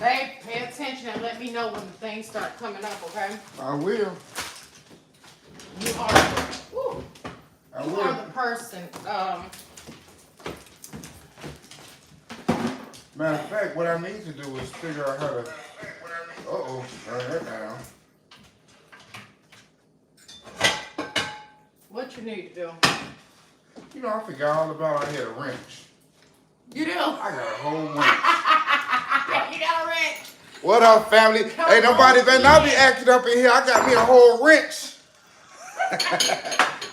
Babe, pay attention and let me know when the things start coming up, okay? I will. You are, woo, I you will. are the person. Matter of fact, what I need to do is figure out how to. Uh-oh, turn that down. What you need to do? You know, I forgot all about I had a wrench. You do? I got a whole wrench. You got a wrench. What up, family? Hey, nobody better not be acting up in here. I got me a whole wrench.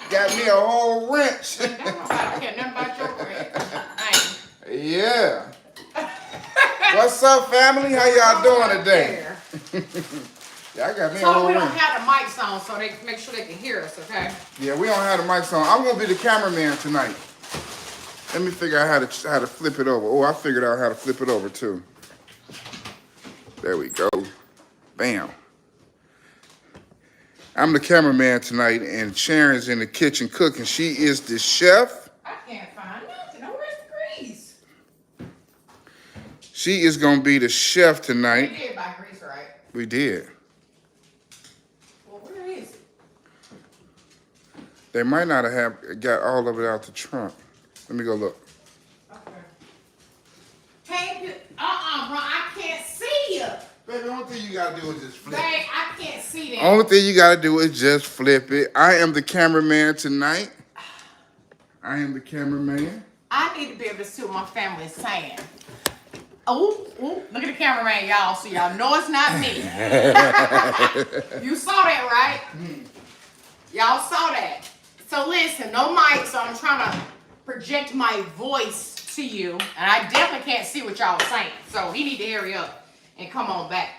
Got me a whole wrench. Don't nobody care nothing about your wrench. Yeah. What's up, family? How y'all doing today? Yeah, I got me a whole So we don't wrench. have the mics on, so they make sure they can hear us, okay? Yeah, we don't have the mics on. I'm gonna be the cameraman tonight. Let me figure out how to flip it over. Oh, I figured out how to flip it over too. There we go. Bam. I'm the cameraman tonight, and Sharon's in the kitchen cooking. She is the chef. I can't find nothing. Where's the grease? She is gonna be the chef We tonight. did buy grease, right? We did. Well, where is it? They might not have got all of it out the trunk. Let me go look. Okay. Hey, bro, I can't see you. Baby, the only thing you gotta do is just flip. Babe, I can't see that. Only thing you gotta do is just flip it. I am the cameraman tonight. I am the cameraman. I need to be able to see what my family is saying. Oh, look at the cameraman, y'all. So y'all know it's not me. You saw that, right? Y'all saw that. So listen, no mic, so I'm trying to project my voice to you. And I definitely can't see what y'all are saying. So he need to hurry up and come on back.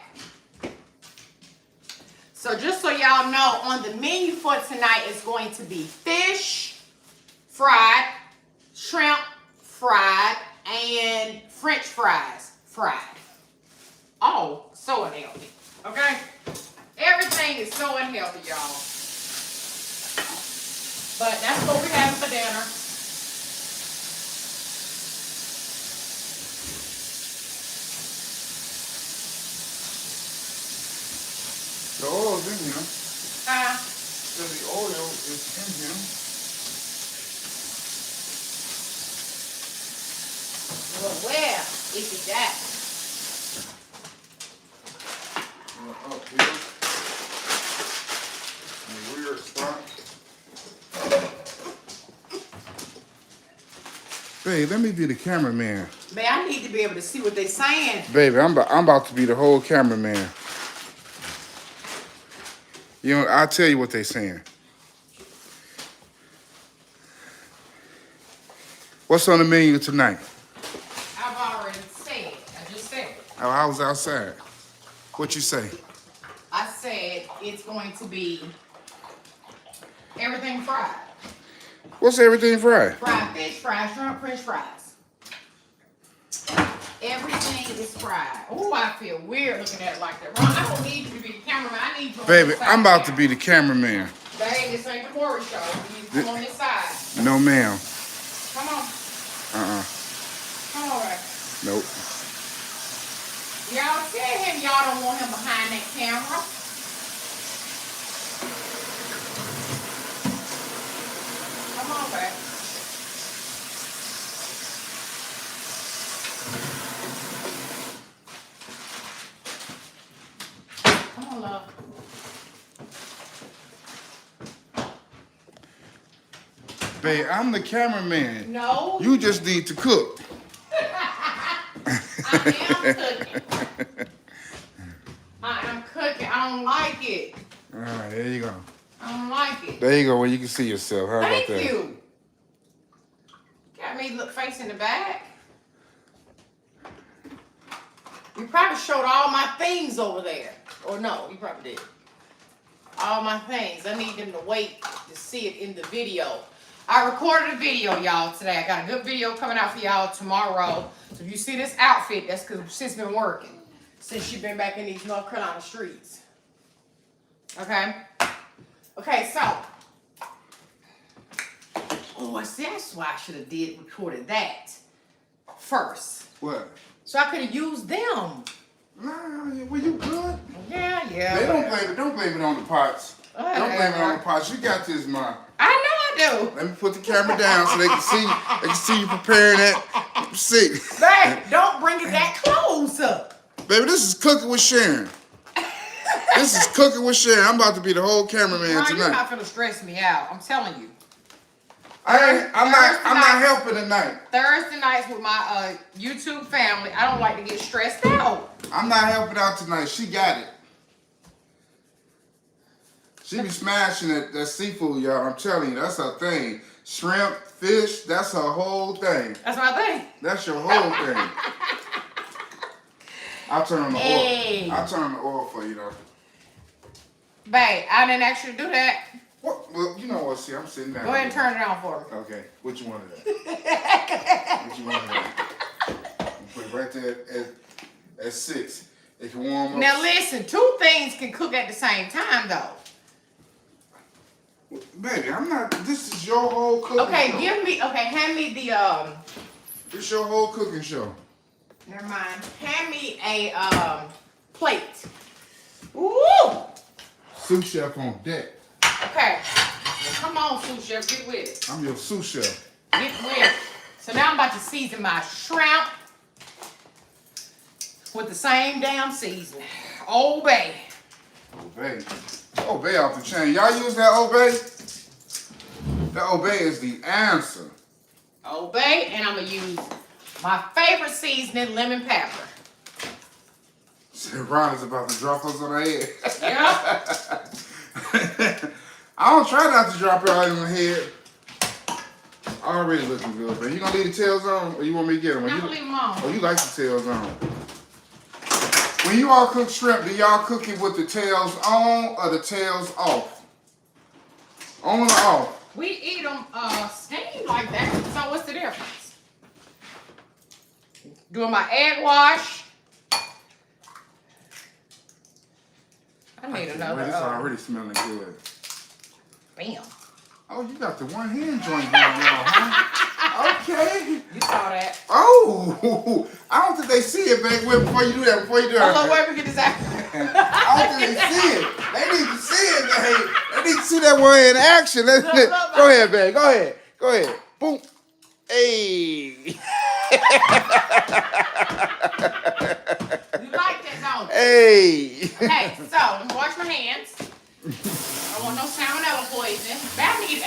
So just so y'all know, on the menu for tonight is going to be fish fried, shrimp fried, and French fries fried. Oh, so unhealthy. Okay? Everything is so unhealthy, y'all. But that's what we're having for dinner. The oil's in here. So the oil is in here. Well, where is it at? Up here. In a weird spot. Babe, let me be the cameraman. Man, I need to be able to see what they're saying. Baby, I'm about to be the whole cameraman. You know, I'll tell you what they saying. What's on the menu tonight? I've already said. I just said it. Oh, I was outside. What you say? I said it's going to be everything fried. What's everything fried? Fried fish, fried shrimp, French fries. Everything is fried. Oh, I feel weird looking at it like that. Ron, I don't need you to be the cameraman. I need you on Baby, this side. I'm about to be the cameraman. Babe, this ain't the Maury show. You need to come on this side. No, ma'am. Come on. Come on, babe. Nope. Y'all tell him y'all don't want him behind that camera. Come on, babe. Come on, love. Babe, I'm the cameraman. No. You just need to cook. I am cooking. I am cooking. I don't like it. All right, there you go. I don't like it. There you go, where you can see yourself. How Thank about that? you. Got me look facing the back. You probably showed all my things over there. Or no, you probably did. All my things. I need them to wait to see it in the video. I recorded a video, y'all, today. I got a good video coming out for y'all tomorrow. So if you see this outfit, that's because she's been working. Since she's been back in these North Carolina streets. Okay? Okay, so. Oh, I see, that's why I should have recorded that first. What? So I could have used them. Nah, were you good? Yeah. They don't blame it on the pots. Don't blame it on the pots. You got this, Ma. I know I do. Let me put the camera down so they can see. They can see you preparing that. See. Babe, don't bring it that close up. Baby, this is Cooking with Sharon. This is Cooking with Sharon. I'm about to be the whole cameraman Ron, tonight. you're not finna stress me out. I'm telling you. I'm not helping tonight. Thursday nights with my YouTube family, I don't like to get stressed out. I'm not helping out tonight. She got it. She be smashing that seafood, y'all. I'm telling you, that's her thing. Shrimp, fish, that's her whole thing. That's my thing. That's your whole thing. I'll turn on the Hey. oil. I'll turn on the oil for you, though. Babe, I didn't actually do that. What? Well, you know what? See, I'm sitting down. Go ahead and turn it on for me. Okay. Which one of that? Which one of that? Put it right there at 6. It can warm up. Now listen, 2 things can cook at the same time, though. Baby, I'm not. This is your whole cooking show. Hand me the This is your whole cooking show. never mind. Hand me a plate. Ooh! Sous chef on deck. Okay. Come on, sous chef, get with it. I'm your sous chef. Get with it. So now I'm about to season my shrimp with the same damn seasoning. Old Bay. Obey. Obey off the chain. Y'all use that Obey? That Obey is the answer. Old Bay, and I'm gonna use my favorite seasoning, lemon pepper. Ron is about to drop us on her head. Yeah. I don't try not to drop it all in my head. Already looking good, man. You gonna leave the tails on, or you want me to get them? I'm gonna leave them on. Oh, you like the tails on. When you all cook shrimp, do y'all cook it with the tails on or the tails off? On or off? We eat them steamed like that, so what's the difference? Doing my egg wash. I need another. Man, it's already smelling good. Bam. Oh, you got the one hand joint going on, huh? Okay. You saw that. Oh, I don't think they see it, baby. Wait, before you do that, Oh, wait, we get this out. I don't think they see it. They need to see it, babe. They need to see that one in action. Go ahead, babe. Go ahead. Go ahead. Boom. Hey. You like that, don't you? Hey. Okay, so I'm gonna wash my hands. I don't want no salmonella poison. But I need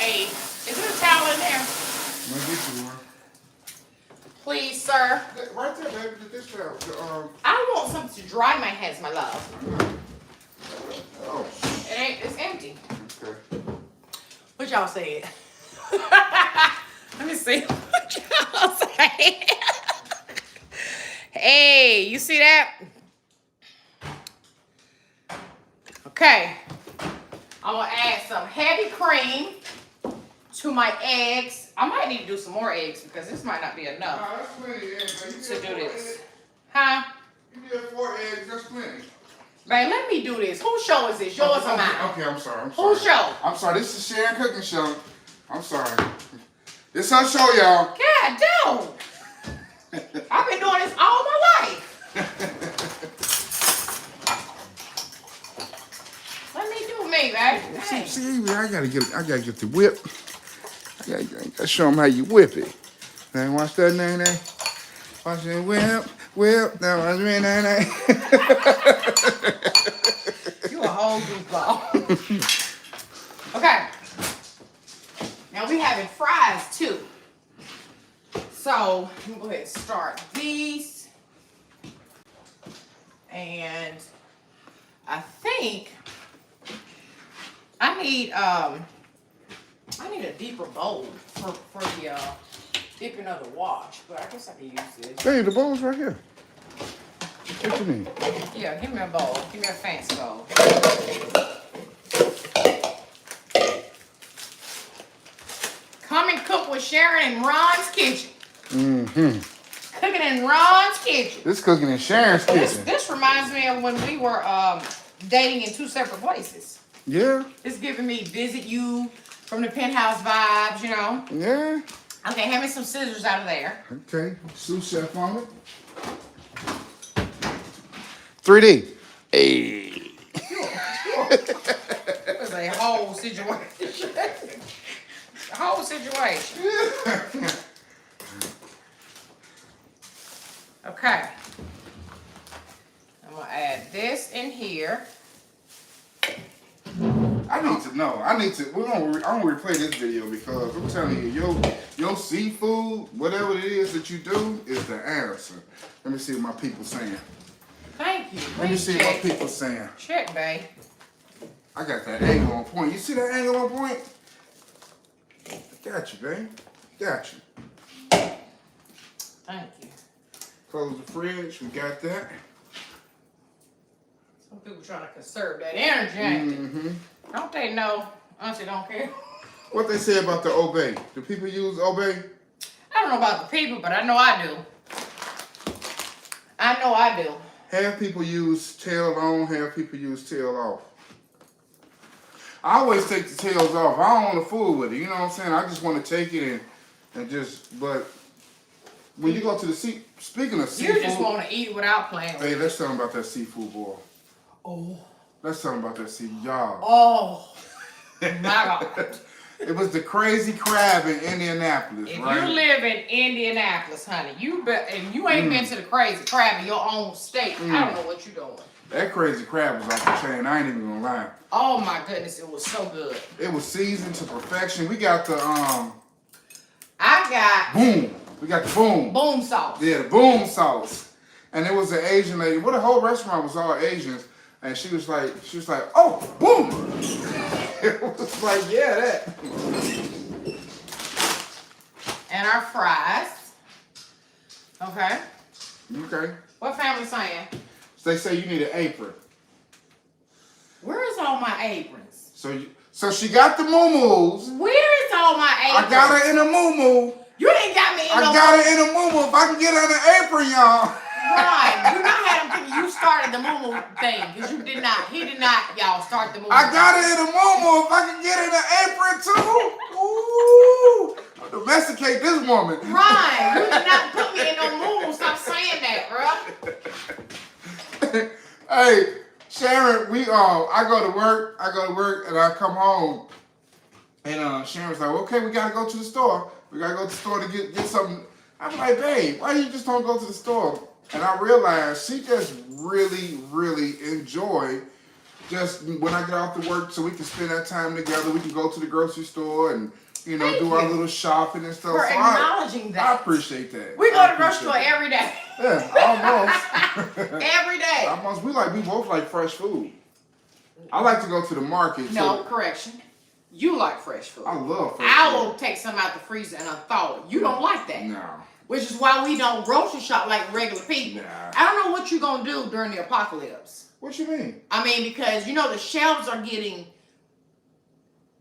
is there a towel in there? I'm gonna get you one. Please, sir. Right there, baby. This towel. I want something to dry my hands, my love. Oh. It's empty. Okay. What y'all said? Let me see what y'all say. Hey, you see that? Okay. I'm gonna add some heavy cream to my eggs. I might need to do some more eggs because this might not be enough Nah, that's plenty, eggs. to do this. Huh? You get 4 eggs, that's plenty. Man, let me do this. Whose show is this? Yours or mine? Okay, I'm sorry. Whose show? I'm sorry. This is Sharon Cooking Show. I'm sorry. This her show, y'all. God, don't. I've been doing this all my life. Let me do me, baby. Hey. See, I gotta get the whip. I gotta show them how you whip it. Now watch that, nay. Watch that whip. Now watch me, nay. You a whole goofball. Okay. Now we having fries too. So I'm gonna go ahead and start these. And I think I need a deeper bowl for the dipping of the wash, but I guess I can use this. Hey, the bowl's right here. What you mean? Yeah, give me a bowl. Give me a fancy bowl. Come and cook with Sharon in Ron's kitchen. Mm-hmm. Cooking in Ron's kitchen. This cooking in Sharon's kitchen. This reminds me of when we were dating in 2 separate places. Yeah. It's giving me visit you from the penthouse vibes, you know. Yeah. Okay, hand me some scissors out of there. Okay. Sous chef on it. 3D. Hey. It was a whole situation. A whole situation. Okay. I'm gonna add this in here. I need to know. I'm gonna replay this video because I'm telling you, your seafood, whatever it is that you do, is the answer. Let me see what my people saying. Thank you. Let me see what my people saying. Check, babe. I got that angle on point. You see that angle on point? I got you, babe. Got you. Thank you. Close the fridge. We got that. Some people trying to conserve that energy, ain't they? Mm-hmm. Don't they know? Auntie don't care. What they say about the Obey? Do people use Obey? I don't know about the people, but I know I do. I know I do. Half people use tail on, half people use tail off. I always take the tails off. I don't want to fool with it. You know what I'm saying? I just want to take it and just, but when you go to the sea, speaking of seafood. You just want to eat it without playing with it. Hey, let's tell them about that seafood, boy. Oh. Let's tell them about that seafood, y'all. Oh. My God. It was the crazy crab in Indianapolis, right? If you live in Indianapolis, honey, and you ain't been to the crazy crab in your own state, I don't know what you're doing. That crazy crab was off the chain. I ain't even gonna lie. Oh my goodness, it was so good. It was seasoned to perfection. We got the I got boom. We got the boom. boom sauce. Yeah, the boom sauce. And it was an Asian lady. Well, the whole restaurant was all Asians, and she was like, oh, boom. It was like, yeah, that. And our fries. Okay. Okay. What family saying? So they say you need an apron. Where's all my aprons? So she got the moo-moos. Where's all my aprons? I got her in a moo-moo. You ain't got me in I got her in a moo-moo. If I can get her in an apron, y'all. Right. Do not have him thinking you started the moo-moo thing. Because you did not. He did not, y'all, start the moo-moo. I got her in a moo-moo. If I can get her in an apron, too. Ooh. I'll domesticate this woman. Right. You did not put me in no moo-moo. Stop saying that, bro. Hey, Sharon, I go to work, and I come home, and Sharon's like, okay, we gotta go to the store. We gotta go to the store to get something. I'm like, babe, why you just don't go to the store? And I realized she just really, really enjoy just when I get off to work, so we can spend that time together. We can go to the grocery store and do our little shopping and stuff. For so acknowledging that. I appreciate that. We go to the grocery store every day. Yeah, almost. Every day. Almost. We both like fresh food. I like to go to the market. No, correction. You like fresh food. I love fresh I food. will take some out the freezer and unthaw it. You don't like that. No. Which is why we don't grocery shop like regular people. Nah. I don't know what you're going to do during the apocalypse. What you mean? I mean, because, the shelves are getting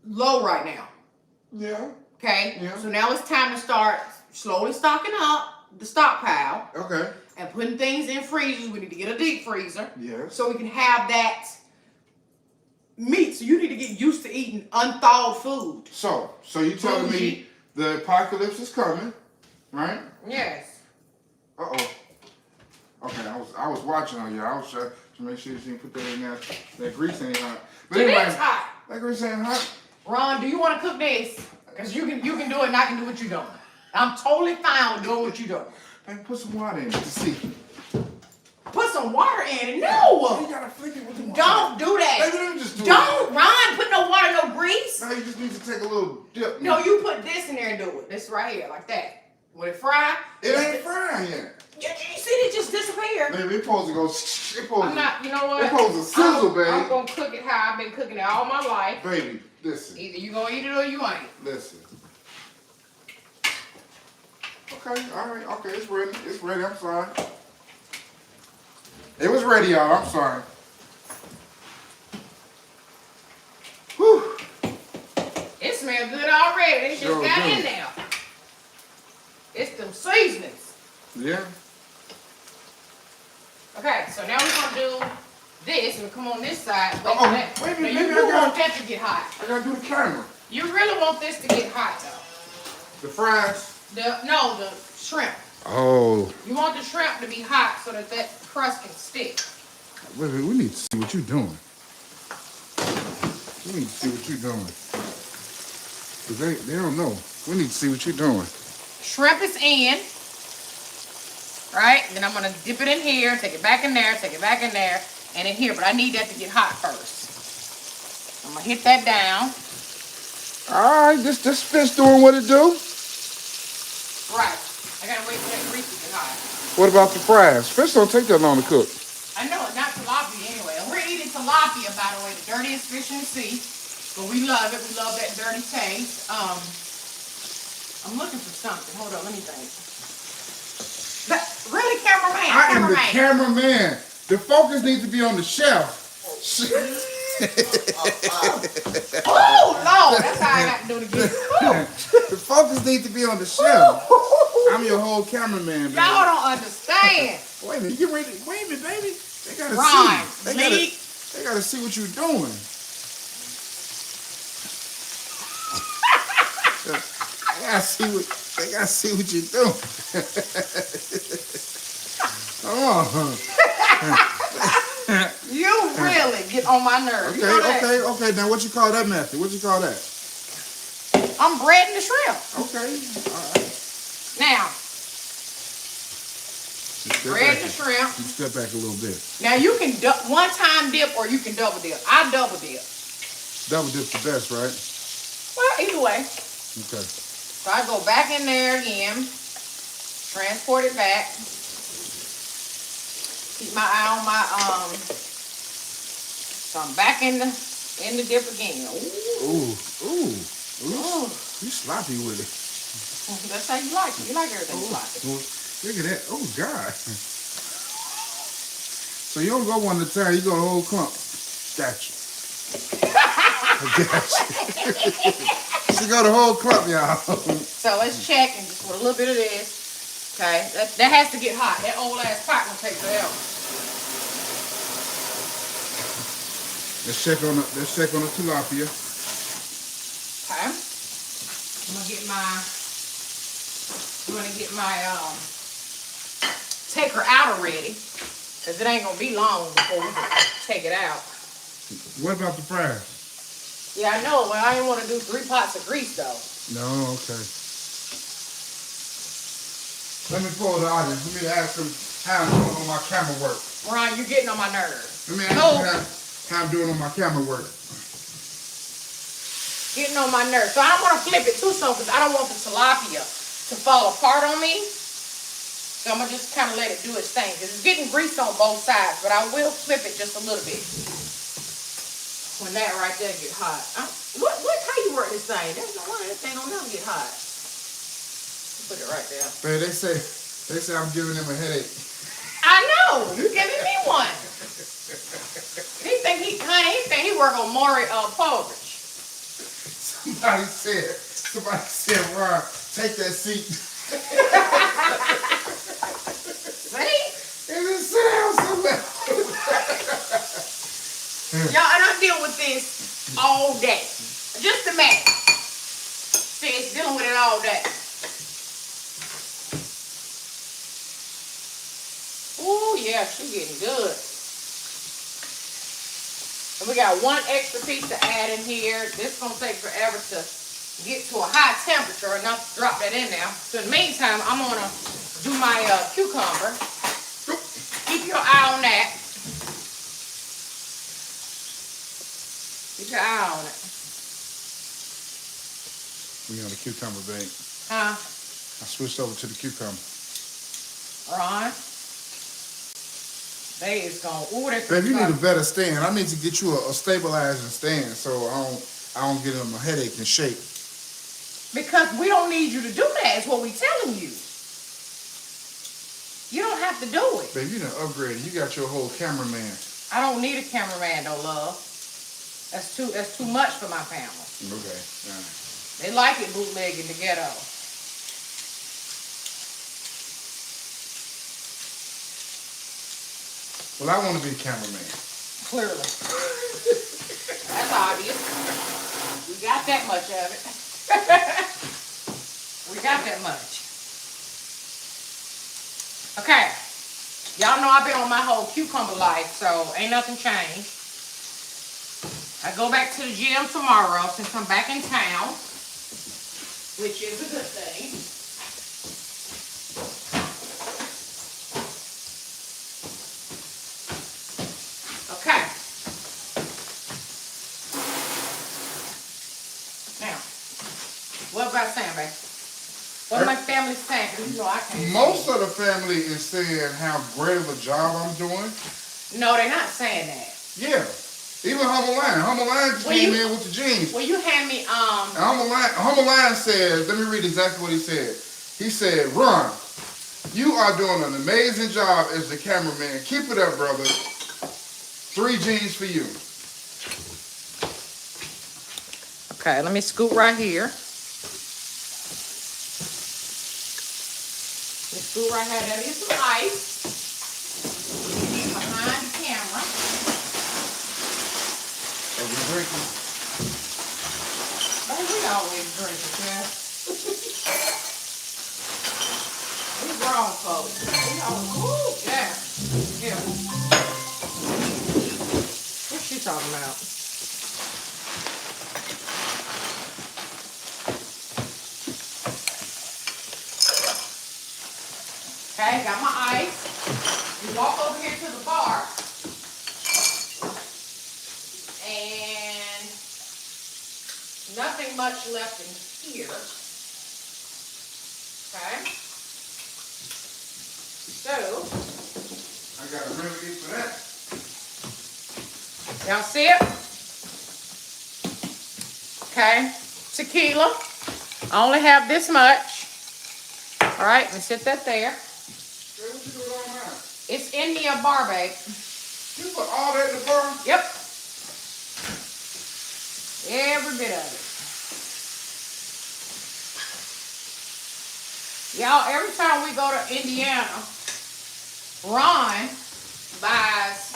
low right now. Yeah. Okay? Yeah. So now it's time to start slowly stocking up the stockpile. Okay. And putting things in freezers. We need to get a deep freezer. Yes. So we can have that meat. So you need to get used to eating unthawed food. So you telling me the apocalypse is coming, right? Yes. Uh-oh. Okay, I was watching on you. I was trying to make sure you didn't put that in there. That grease ain't hot. But It anyway, is hot. that grease ain't hot. Ron, do you want to cook this? Because you can do it and I can do what you're doing. I'm totally fine with doing what you're doing. Hey, put some water in it to see. Put some water in it. No. You gotta flick it with the water. Don't do that. Maybe let me just do it. Don't, Ron, put no water, no grease. Now you just need to take a little dip. No, you put this in there and do it. This right here, like that. When it fry. It ain't frying yet. You see it just disappear. Baby, it's supposed to go. I'm not, you know what? It's supposed to sizzle, baby. I'm going to cook it how I've been cooking it all my life. Baby, listen. Either you going to eat it or you ain't. Listen. Okay, all right, okay, it's ready. It's ready, I'm sorry. It was ready, y'all, I'm sorry. Whew. It smells good already. They just Sure got do. in there. It's them seasonings. Yeah. Okay, so now we're going to do this. And come on this side. Wait, Uh-oh, that. wait a minute, Now, you maybe I do got- want that to get hot. I gotta do the camera. You really want this to get hot, though. The fries. The shrimp. Oh. You want the shrimp to be hot so that crust can stick. Wait, we need to see what you're doing. We need to see what you're doing. Cause they don't know. We need to see what you're doing. Shrimp is in. Right? And then I'm gonna dip it in here, take it back in there, take it back in there, and in here. But I need that to get hot first. I'm gonna hit that down. All right, this fish doing what it do. Right. I gotta wait for that grease to get hot. What about the fries? Fish don't take that long to cook. I know it's not tilapia anyway. And we're eating tilapia, by the way, the dirtiest fish in the sea. But we love it. We love that dirty taste. I'm looking for something. Hold on, let me think. But really, cameraman? I am the cameraman. The focus needs to be on the shelf. Oh, Lord, that's how I got to do it again. The focus needs to be on the shelf. I'm your whole cameraman, baby. Y'all don't understand. Wait a minute, get ready. Wait a minute, baby. They gotta Rhyme. see. They gotta see what you're doing. They gotta see what you're doing. Come on. You really get on my nerves. You know that? Okay. Now what you call that method? What you call that? I'm breading the shrimp. Okay. All right. Now, bread the shrimp. You step back a little bit. Now you can one-time dip or you can double dip. I double dip. Double dip's the best, right? Well, either way. Okay. So I go back in there again, transport it back. Keep my eye on my So I'm back in the dip again. Ooh. You sloppy with it. That's how you like it. You like everything sloppy. Look at that. Oh God. So you don't go one at a time. You go the whole clump. Gotcha. She got the whole clump, y'all. So let's check and just with a little bit of this. Okay, that has to get hot. That old ass pot will take forever. Let's check on the tilapia. Okay. I'm gonna get my take her out already. Cause it ain't gonna be long before we can take it out. What about the fries? Yeah, I know. Well, I didn't want to do 3 pots of grease though. No, okay. Let me pull the audience. Let me ask them how I'm doing on my camera work. Ron, you're getting on my nerves. Let me ask them how I'm doing on my camera work. Getting on my nerves. So I don't want to flip it too soon because I don't want the tilapia to fall apart on me. So I'm going to just kind of let it do its thing. Because it's getting greased on both sides. But I will flip it just a little bit. When that right there get hot. How you work this thing? There's no wonder this thing don't never get hot. Put it right there. Man, they say I'm giving them a headache. I know. You're giving me one. He think he work on Maury Povich. Somebody said, Ron, take that seat. See? And then sit down somewhere. Y'all, and I deal with this all day. Just a minute. See, it's dealing with it all day. Ooh, yeah, she's getting good. And we got 1 extra piece to add in here. This is going to take forever to get to a high temperature enough to drop that in there. So in the meantime, I'm going to do my cucumber. Keep your eye on that. Keep your eye on it. We on the cucumber, babe. Huh? I switched over to the cucumber. Ron? They is going, ooh, that Babe, you need a better stand. I need to get you a stabilizing stand so I don't get them a headache and shake. Because we don't need you to do that, is what we telling you. You don't have to do it. Babe, you done upgraded. You got your whole cameraman. I don't need a cameraman though, love. That's too much for my family. Okay. All right. They like it bootleg in the ghetto. Well, I want to be the cameraman. Clearly. That's obvious. We got that much of it. We got that much. Okay. Y'all know I've been on my whole cucumber life, so ain't nothing changed. I go back to the gym tomorrow since I'm back in town, which is a good thing. Okay. Now, what about Sam, babe? What my family's saying? You know I can't. Most of the family is saying how great of a job I'm doing. No, they're not saying that. Yeah. Even Humble Lion just came in with the jeans. Will you hand me Humble Lion said, let me read exactly what he said. He said, Ron, you are doing an amazing job as the cameraman. Keep it up, brother. 3 jeans for you. Okay, let me scoot right here. Let's scoot right here. There is some ice behind the camera. Are we drinking? Oh, we always drinking, yeah. We grown folks. We always, woo, yeah. Yeah. What's she talking about? Okay, got my ice. You walk over here to the bar. And nothing much left in here. Okay. So. I got a remedy for that. Y'all see it? Okay. Tequila. I only have this much. All right, let me sit that there. What you doing on that? It's in the bar, babe. You put all that in the bar? Yep. Every bit of it. Y'all, every time we go to Indiana, Ron buys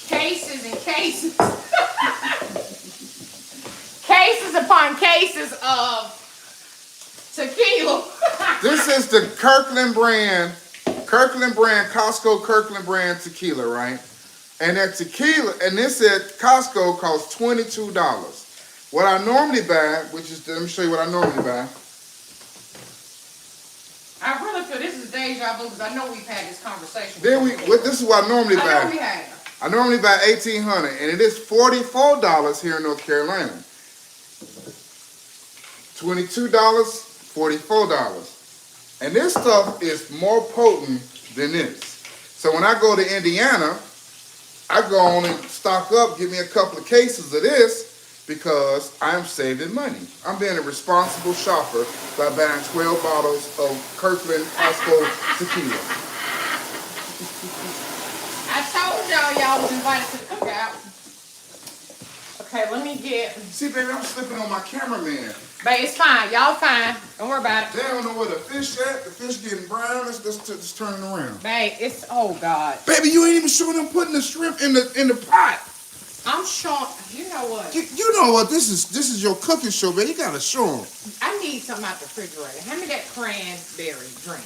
cases and cases. Cases upon cases of tequila. This is the Kirkland brand, Costco Kirkland brand tequila, right? And that tequila, and this at Costco costs $22. What I normally buy, which is, let me show you what I normally buy. I really feel this is deja vu because I know we've had this conversation. Then this is what I normally buy. I know we have. I normally buy $1,800, and it is $44 here in North Carolina. $22, $44. And this stuff is more potent than this. So when I go to Indiana, I go on and stock up, get me a couple of cases of this because I'm saving money. I'm being a responsible shopper by buying 12 bottles of Kirkland Costco tequila. I told y'all was invited to the cookout. Okay, let me get. See, baby, I'm slipping on my cameraman. Babe, it's fine. Y'all fine. Don't worry about it. They don't know where the fish at. The fish getting brown. Let's turn it around. Babe, it's, oh God. Baby, you ain't even showing them putting the shrimp in the pot. I'm showing, you know what? You know what? This is your cooking show, baby. You gotta show them. I need something out the refrigerator. Hand me that cranberry drink.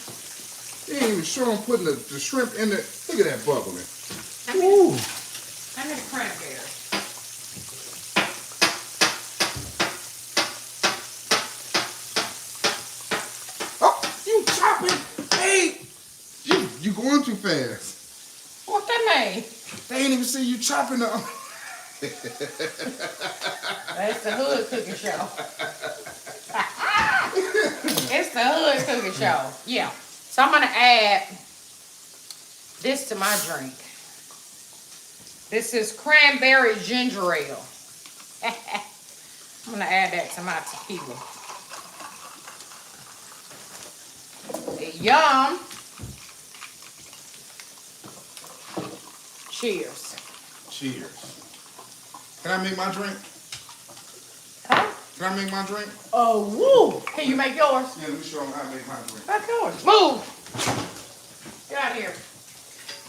You ain't even showing them putting the shrimp in the. Look at that bubbling. Hand me Ooh. the cranberry. Oh, you chopping? Hey, you going too fast. What that mean? They ain't even see you chopping the. That's the hood cooking show. It's the hood cooking show. Yeah. So I'm gonna add this to my drink. This is cranberry ginger ale. I'm gonna add that to my tequila. Yum. Cheers. Cheers. Can I make my drink? Huh? Can I make my drink? Oh, woo. Can you make yours? Yeah, let me show them how to make my drink. Make yours. Move. Get out of here.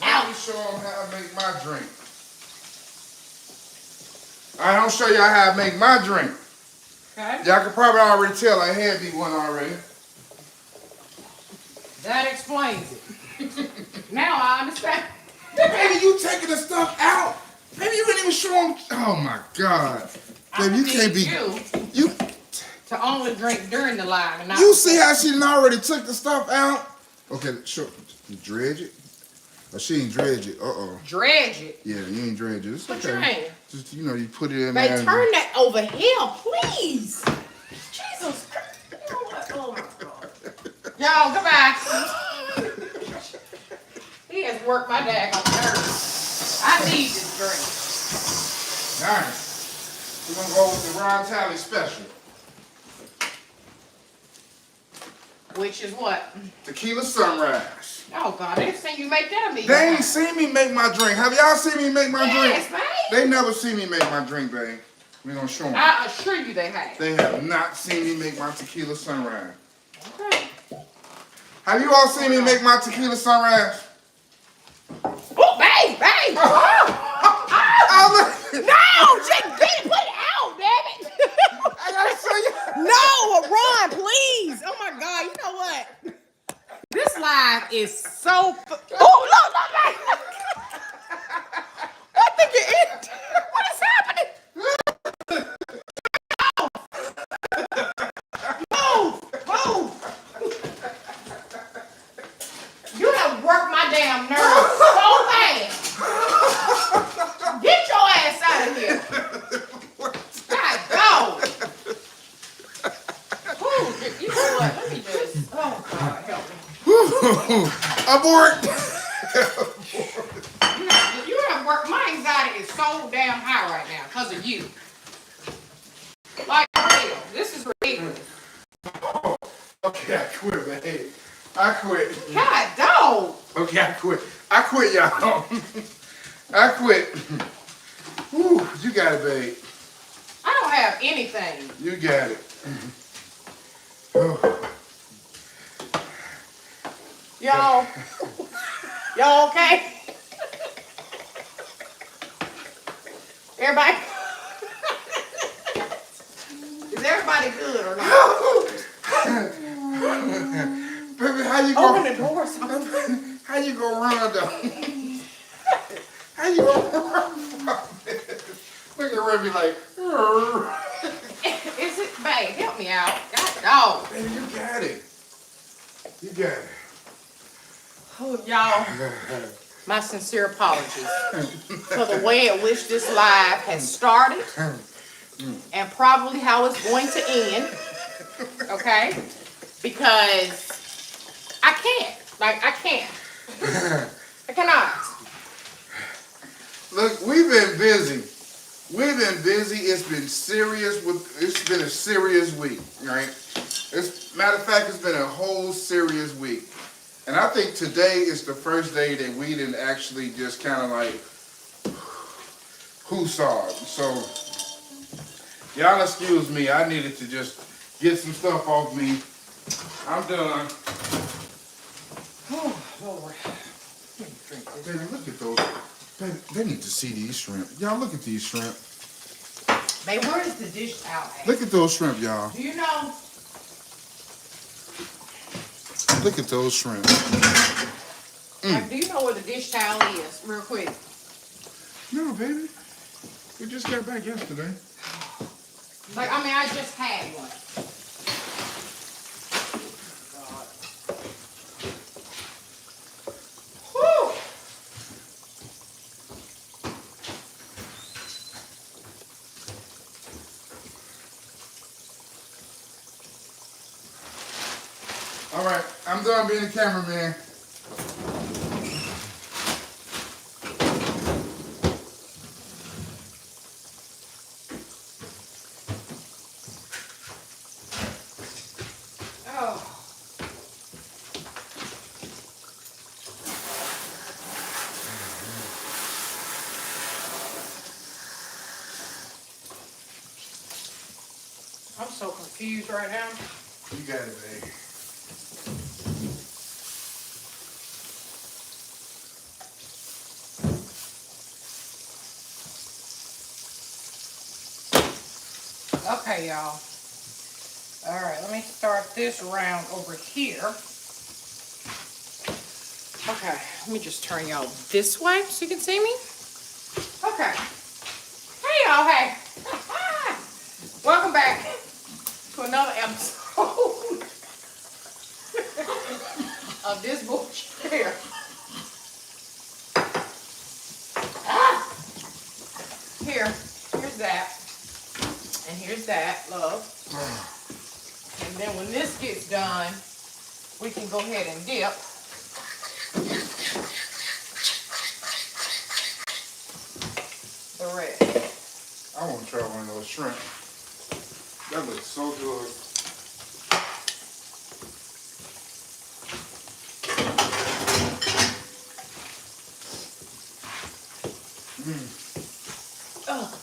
Let me show them how to make my drink. Alright, I'll show y'all how to make my drink. Okay. Y'all can probably already tell I had me one already. That explains it. Now I understand. Baby, you taking the stuff out. Baby, you didn't even show them. Oh my God. Baby, you can't be. You to only drink during the live and not. You see how she done already took the stuff out? Okay, sure. You dredge it? Oh, she ain't dredge it. Dredge it? Yeah, you ain't dredge it. It's what okay. You mean? Just, you know, you put it in Babe, there. turn that over here, please. Jesus Christ. Oh my God. Y'all, goodbye. He has worked my dag on nerves. I need this drink. Nice. We're going to go with the Ron Talley special. Which is what? Tequila Sunrise. Oh, God. They seen you make that of me. They ain't seen me make my drink. Have y'all seen me make my drink? Yes, babe. They never seen me make my drink, babe. We're going to show them. I assure you they have. They have not seen me make my Tequila Sunrise. Okay. Have you all seen me make my Tequila Sunrise? Oh, babe. No, Jake, put it out, damn it. I gotta show you. No, Ron, please. Oh my God, you know what? This live is so. Oh, look. I think it is. What is happening? Move. You have worked my damn nerves so bad. Get your ass out of here. God, go. Ooh, you know what? Let me just. Oh, God, help me. Abort. You have worked. My anxiety is so damn high right now because of you. Like, hell, this is ridiculous. Okay, I quit, babe. I quit. God, dog. Okay, I quit. I quit, y'all. I quit. Whew, you got it, babe. I don't have anything. You got it. Oh. Y'all okay? Everybody? Is everybody good or not? Baby, how you Open go? the door, something. How you gonna run though? How you gonna run from this? Look at Remy like. Is it, babe? Help me out. God, dog. Baby, you got it. You got it. Oh, y'all. My sincere apologies for the way in which this live has started and probably how it's going to end. Okay? Because I can't. Like, I can't. I cannot. Look, we've been busy. We've been busy. It's been serious. It's been a serious week, right? Matter of fact, it's been a whole serious week. And I think today is the first day that we didn't actually just kind of like whoosawed. So, y'all excuse me. I needed to just get some stuff off me. I'm done. Oh, Lord. Baby, look at those. Baby, they need to see these shrimp. Y'all look at these shrimp. Babe, where is the dish towel at? Look at those shrimp, y'all. Do you know? Look at those shrimp. Like, do you know where the dish towel is? Real quick. No, baby. We just got back yesterday. Like, I mean, I just had one. God. Whew. All right, I'm done being the cameraman. Oh. I'm so confused right now. You got it, baby. Okay, y'all. All right, let me start this round over here. Okay, let me just turn y'all this way so you can see me. Okay. Hey y'all, hey. Welcome back to another episode of this bullshit here. Here's that. And here's that, love. And then when this gets done, we can go ahead and dip. The rest. I want to try one of those shrimp. That looks so good. Oh.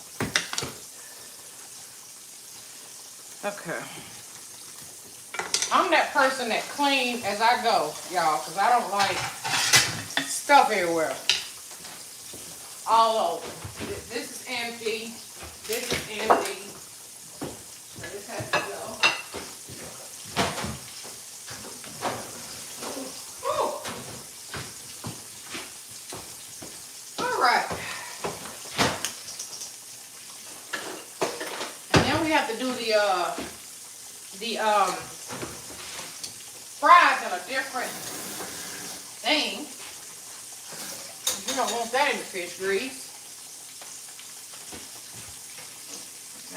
Okay. I'm that person that clean as I go, y'all, because I don't like stuff everywhere. All over. This is empty. This is empty. So this has to go. Whew. All right. And then we have to do the fries in a different thing. You don't want that in the fish grease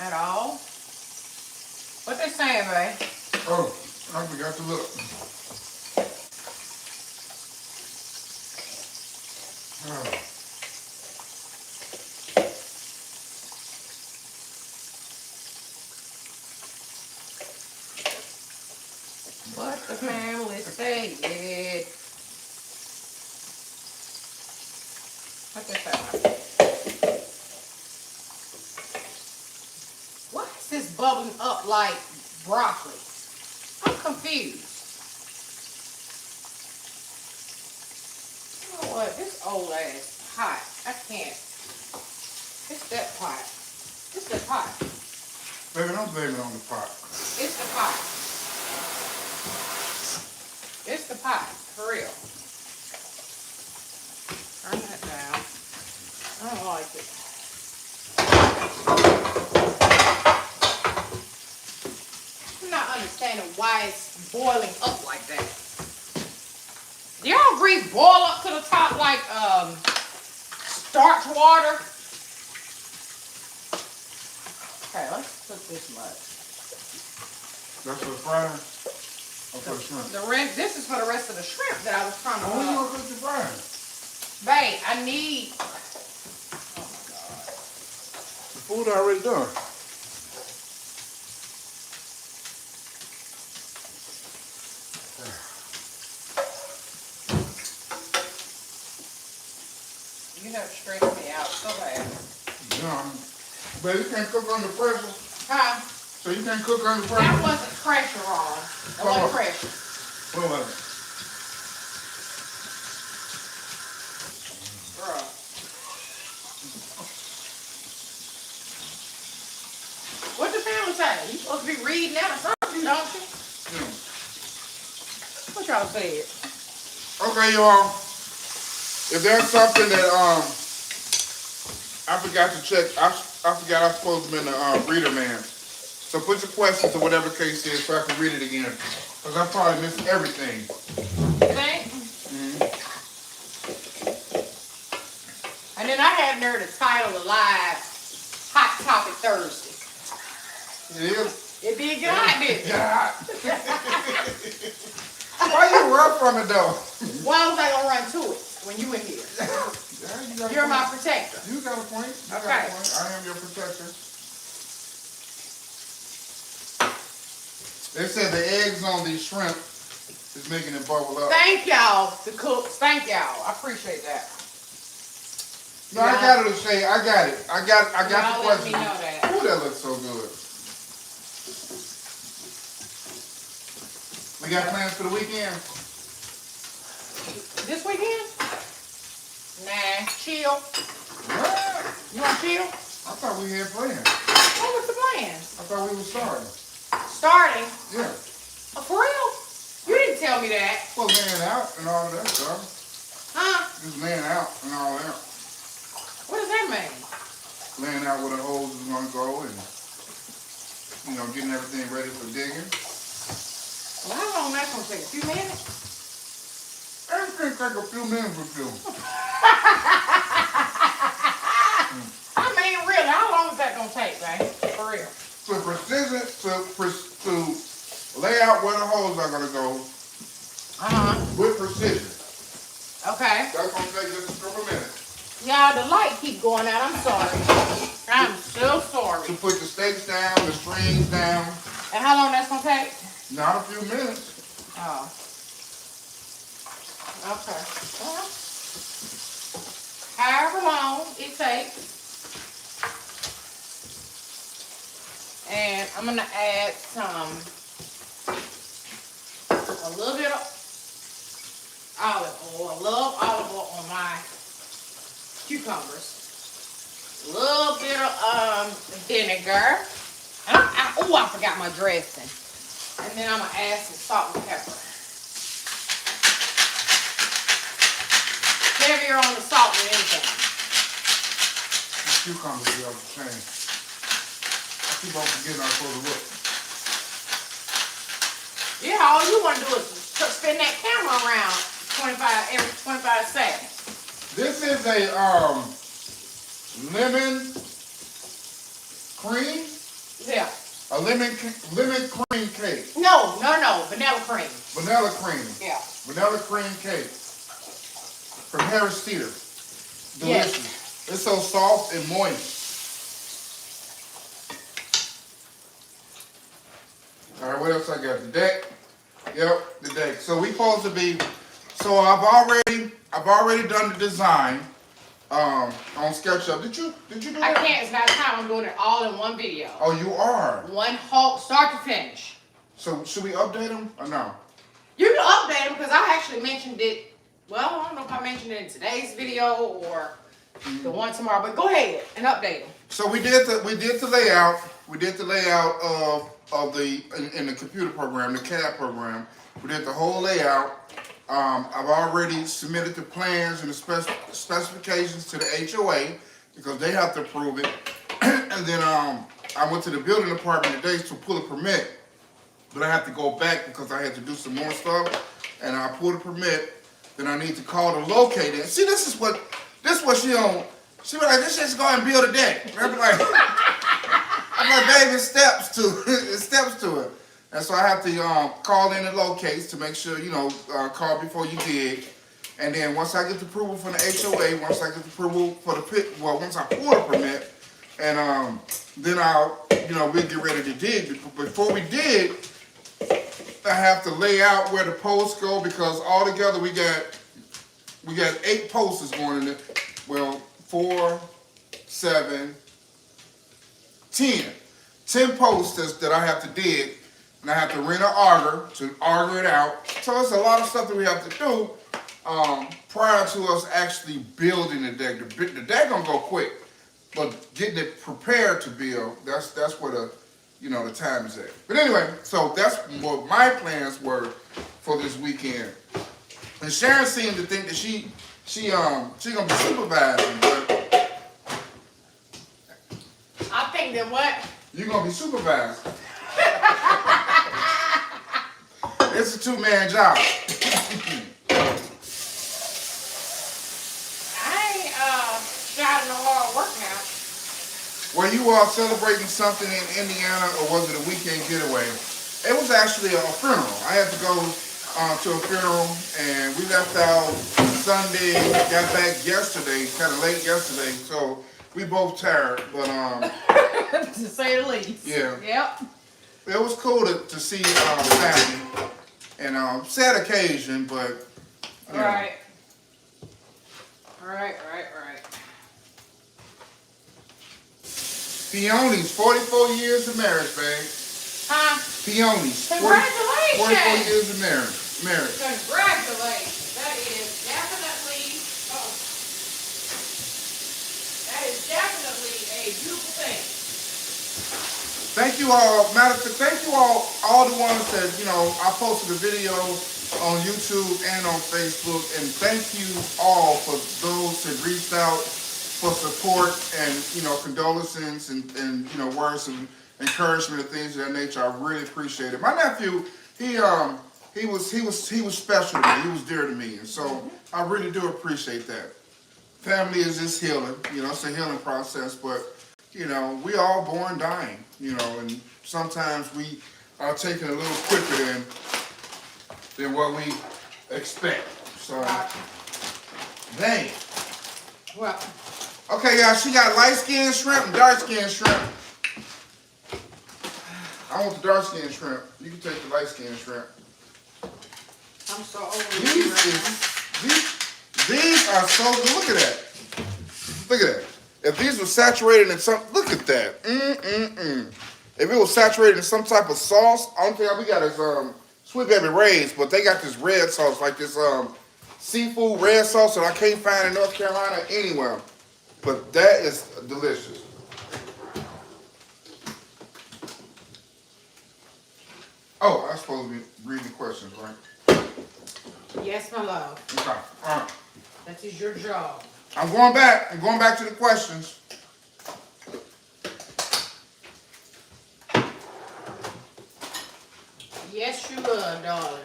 at all. What they saying, babe? Oh, I forgot to look. Oh. What the family said. What they say? Why is this bubbling up like broccoli? I'm confused. You know what? This old ass pot. I can't. It's that pot. It's the pot. Baby, don't blame it on the pot. It's the pot. It's the pot. For real. Turn that down. I don't like it. I'm not understanding why it's boiling up like that. Do y'all agree boil up to the top like starch water? Okay, let's put this much. That's for the fries? Or for the shrimp? This is for the rest of the shrimp that I was trying to Oh, you gonna cook the fries? Babe, I need... Oh my God. The food already done. You have straightened me out so bad. Yeah. But you can't cook under pressure. Huh? So you can't cook under pressure? That wasn't pressure, Ron. That wasn't pressure. What was it? Bruh. What the family say? You supposed to be reading that or something, don't you? Yeah. What y'all said? Okay, y'all. If there's something that I forgot to check, I forgot I was supposed to be in the reader man. So put your questions or whatever the case is so I can read it again. Because I probably missed everything. Think? And then I had there the title of live Hot Topic Thursday. It is? It did get hot, didn't it? Yeah. Why you run from it though? Why was I gonna run to it when you in here? Yeah, You're my protector. You got a point. You got a Okay. point. I am your protector. They said the eggs on these shrimp is making it bubble up. Thank y'all, the cooks. Thank y'all. I appreciate that. No, I got it, Shay. I got it. I got Y'all the let question. me know that. Ooh, that looks so good. We got plans for the weekend? This weekend? Nah, chill. What? You want to chill? I thought we had plans. What was the plan? I thought we were starting. Starting? Yeah. Oh, for real? You didn't tell me that. Well, laying out and all of that stuff. Just laying out and all that. What does that mean? Laying out where the hose is gonna go and, you know, getting everything ready for digging. Well, how long that's gonna take? A few minutes? Everything take a few minutes or two. I mean, really, how long is that gonna take, man? For real. To precision, to lay out where the holes are gonna go with precision. Okay. That's gonna take just a couple minutes. Y'all, the light keep going out. I'm sorry. I'm so sorry. To put the stakes down, the strings down. And how long that's gonna take? Not a few minutes. Oh. Okay. Well, however long it takes. And I'm gonna add a little bit of olive oil. I love olive oil on my cucumbers. A little bit of vinegar. And I forgot my dressing. And then I'm gonna add some salt and pepper. Heavier on the salt than anything. The cucumbers be off the chain. I keep on forgetting I'm supposed to look. Yeah, all you want to do is spin that camera around every 25 seconds. This is a lemon cream. Yeah. A lemon cream cake. No, vanilla cream. Vanilla cream. Yeah. Vanilla cream cake. From Harris Teeter. Delicious. Yes. It's so soft and moist. All right, what else I got? The deck. Yep, the deck. So we supposed to be. So I've already done the design on SketchUp. Did you do that? I can't. It's not time. I'm doing it all in one video. Oh, you are. One whole start to finish. So should we update them or no? You can update them because I actually mentioned it. Well, I don't know if I mentioned it in today's video or the one tomorrow, but go ahead and update them. So we did the layout. We did the layout of the in the computer program, the CAD program. We did the whole layout. I've already submitted the plans and the specifications to the HOA because they have to approve it. And then I went to the building department today to pull a permit, but I have to go back because I had to do some more stuff. And I pulled a permit. Then I need to call the locator. See, this is what she on. She be like, this just go and build a deck. I'm like, baby, it's steps to it. And so I have to call in the locates to make sure, call before you dig. And then once I get the approval from the HOA, once I get the approval for the pit, once I pull the permit, and then I'll, we'll get ready to dig. Before we dig, I have to lay out where the posts go because altogether we got 8 posts going in there. Well, 4, 7, 10. 10 posts that I have to dig, and I have to rent an auger to auger it out. So it's a lot of stuff that we have to do prior to us actually building the deck. The deck gonna go quick, but getting it prepared to build, that's where the time is at. But anyway, so that's what my plans were for this weekend. And Sharon seemed to think that she gonna be supervising, but I think that what? You gonna be supervising. It's a 2-man job. I ain't shouting no hard work now. Were you all celebrating something in Indiana, or was it a weekend getaway? It was actually a funeral. I had to go to a funeral, and we left out Sunday, got back yesterday, kind of late yesterday, so we both tired, but to say the least. Yeah. Yep. It was cool to see family, and sad occasion, but Right. Peonies, 44 years of marriage, babe. Huh? Peonies. Congratulations. 44 years of marriage. Congratulations. That is definitely a beautiful thing. Thank you all, thank you all the ones that, I posted a video on YouTube and on Facebook. And thank you all for those that reached out for support and, you know, condolences and you know, words of encouragement and things of that nature. I really appreciate it. My nephew, he was special to me. He was dear to me. And so I really do appreciate that. Family is just healing, you know, it's a healing process, but you know, we all born dying, you know, and sometimes we are taking a little quicker than what we expect. So, dang. Well, okay, y'all, she got light-skinned shrimp and dark-skinned shrimp. I want the dark-skinned shrimp. You can take the light-skinned shrimp. I'm so over these. These are so good. Look at that. Look at that. If these were saturated in some, look at that. If it was saturated in some type of sauce, I don't think we got is Sweet Baby Ray's, but they got this red sauce, like this seafood red sauce that I can't find in North Carolina anywhere. But that is delicious. Oh, I'm supposed to be reading the questions, right? Yes, my love. Okay. All right. That is your job. I'm going back. I'm going back to the questions. Yes, you will, darling.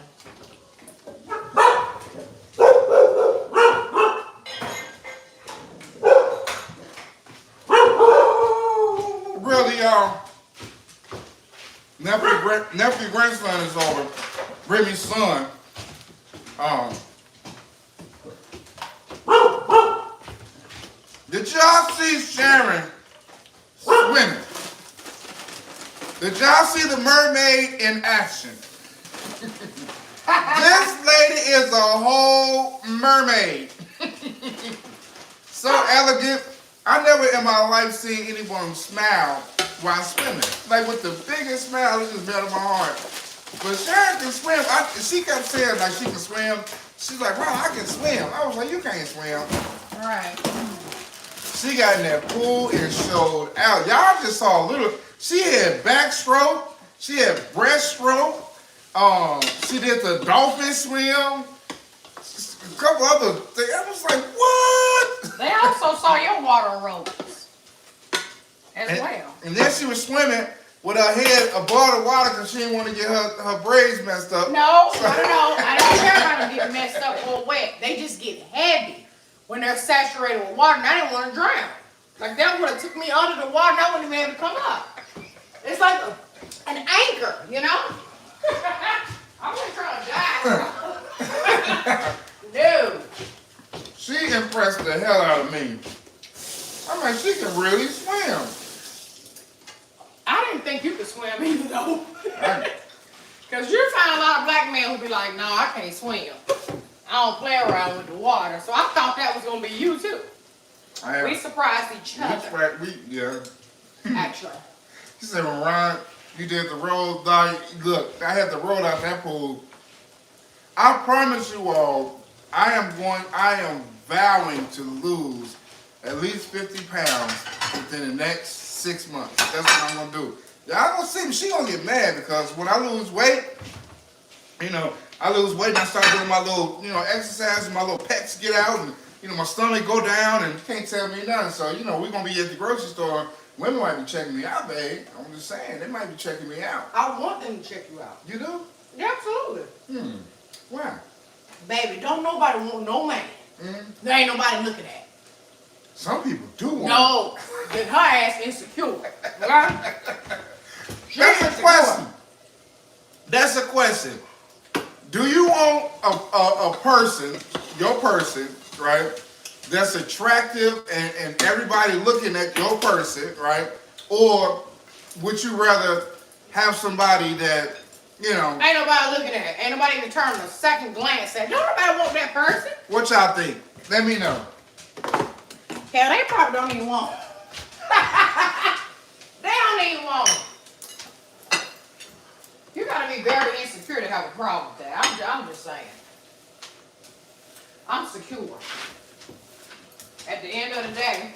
Really, y'all. Nephew grandson is over. Remy's son. Did y'all see Sharon swimming? Did y'all see the mermaid in action? This lady is a whole mermaid. So elegant. I never in my life seen anyone smile while swimming. Like with the biggest smile, it just melted my heart. But Sharon can swim. She kept saying like she can swim. She's like, wow, I can swim. I was like, you can't swim. All right. She got in that pool and showed out. Y'all just saw a little. She had backstroke. She had breaststroke. She did the dolphin swim. A couple other things. I was like, what? They also saw your water aerobics as well. And then she was swimming with her head above the water because she didn't want to get her braids messed up. No. I don't care about them getting messed up or wet. They just get heavy when they're saturated with water, and I didn't want to drown. Like that would have took me under the water, and I wouldn't even be able to come up. It's like an anchor, you know? I'm just trying to die. No. She impressed the hell out of me. I'm like, she can really swim. I didn't think you could swim either, though. Because you'll find a lot of black men who be like, no, I can't swim. I don't play around with the water. So I thought that was going to be you, too. We surprised each other. Yeah. Actually. She said, when Ron, you did the roll, dog, look, I had to roll out that pool. I promise you all, I am vowing to lose at least 50 pounds within the next 6 months. That's what I'm gonna do. Y'all gonna see me. She gonna get mad because when I lose weight, you know, I lose weight and I start doing my little, you know, exercise and my little pecs get out and, you know, my stomach go down and you can't tell me nothing. So, you know, we're gonna be at the grocery store. Women might be checking me out, babe. I'm just saying, they might be checking me out. I want them to check you out. You do? Yeah, absolutely. Why? Baby, don't nobody want no man. There ain't nobody looking at. Some people do want. No, then her ass insecure. Right? That's a question. That's a question. Do you want a person, your person, right, that's attractive and everybody looking at your person, right? Or would you rather have somebody that, you know. Ain't nobody looking at it. Ain't nobody even turning a second glance at it. Don't nobody want that person. What y'all think? Let me know. Hell, they probably don't even want it. They don't even want it. You gotta be very insecure to have a problem with that. I'm just saying. I'm secure. At the end of the day,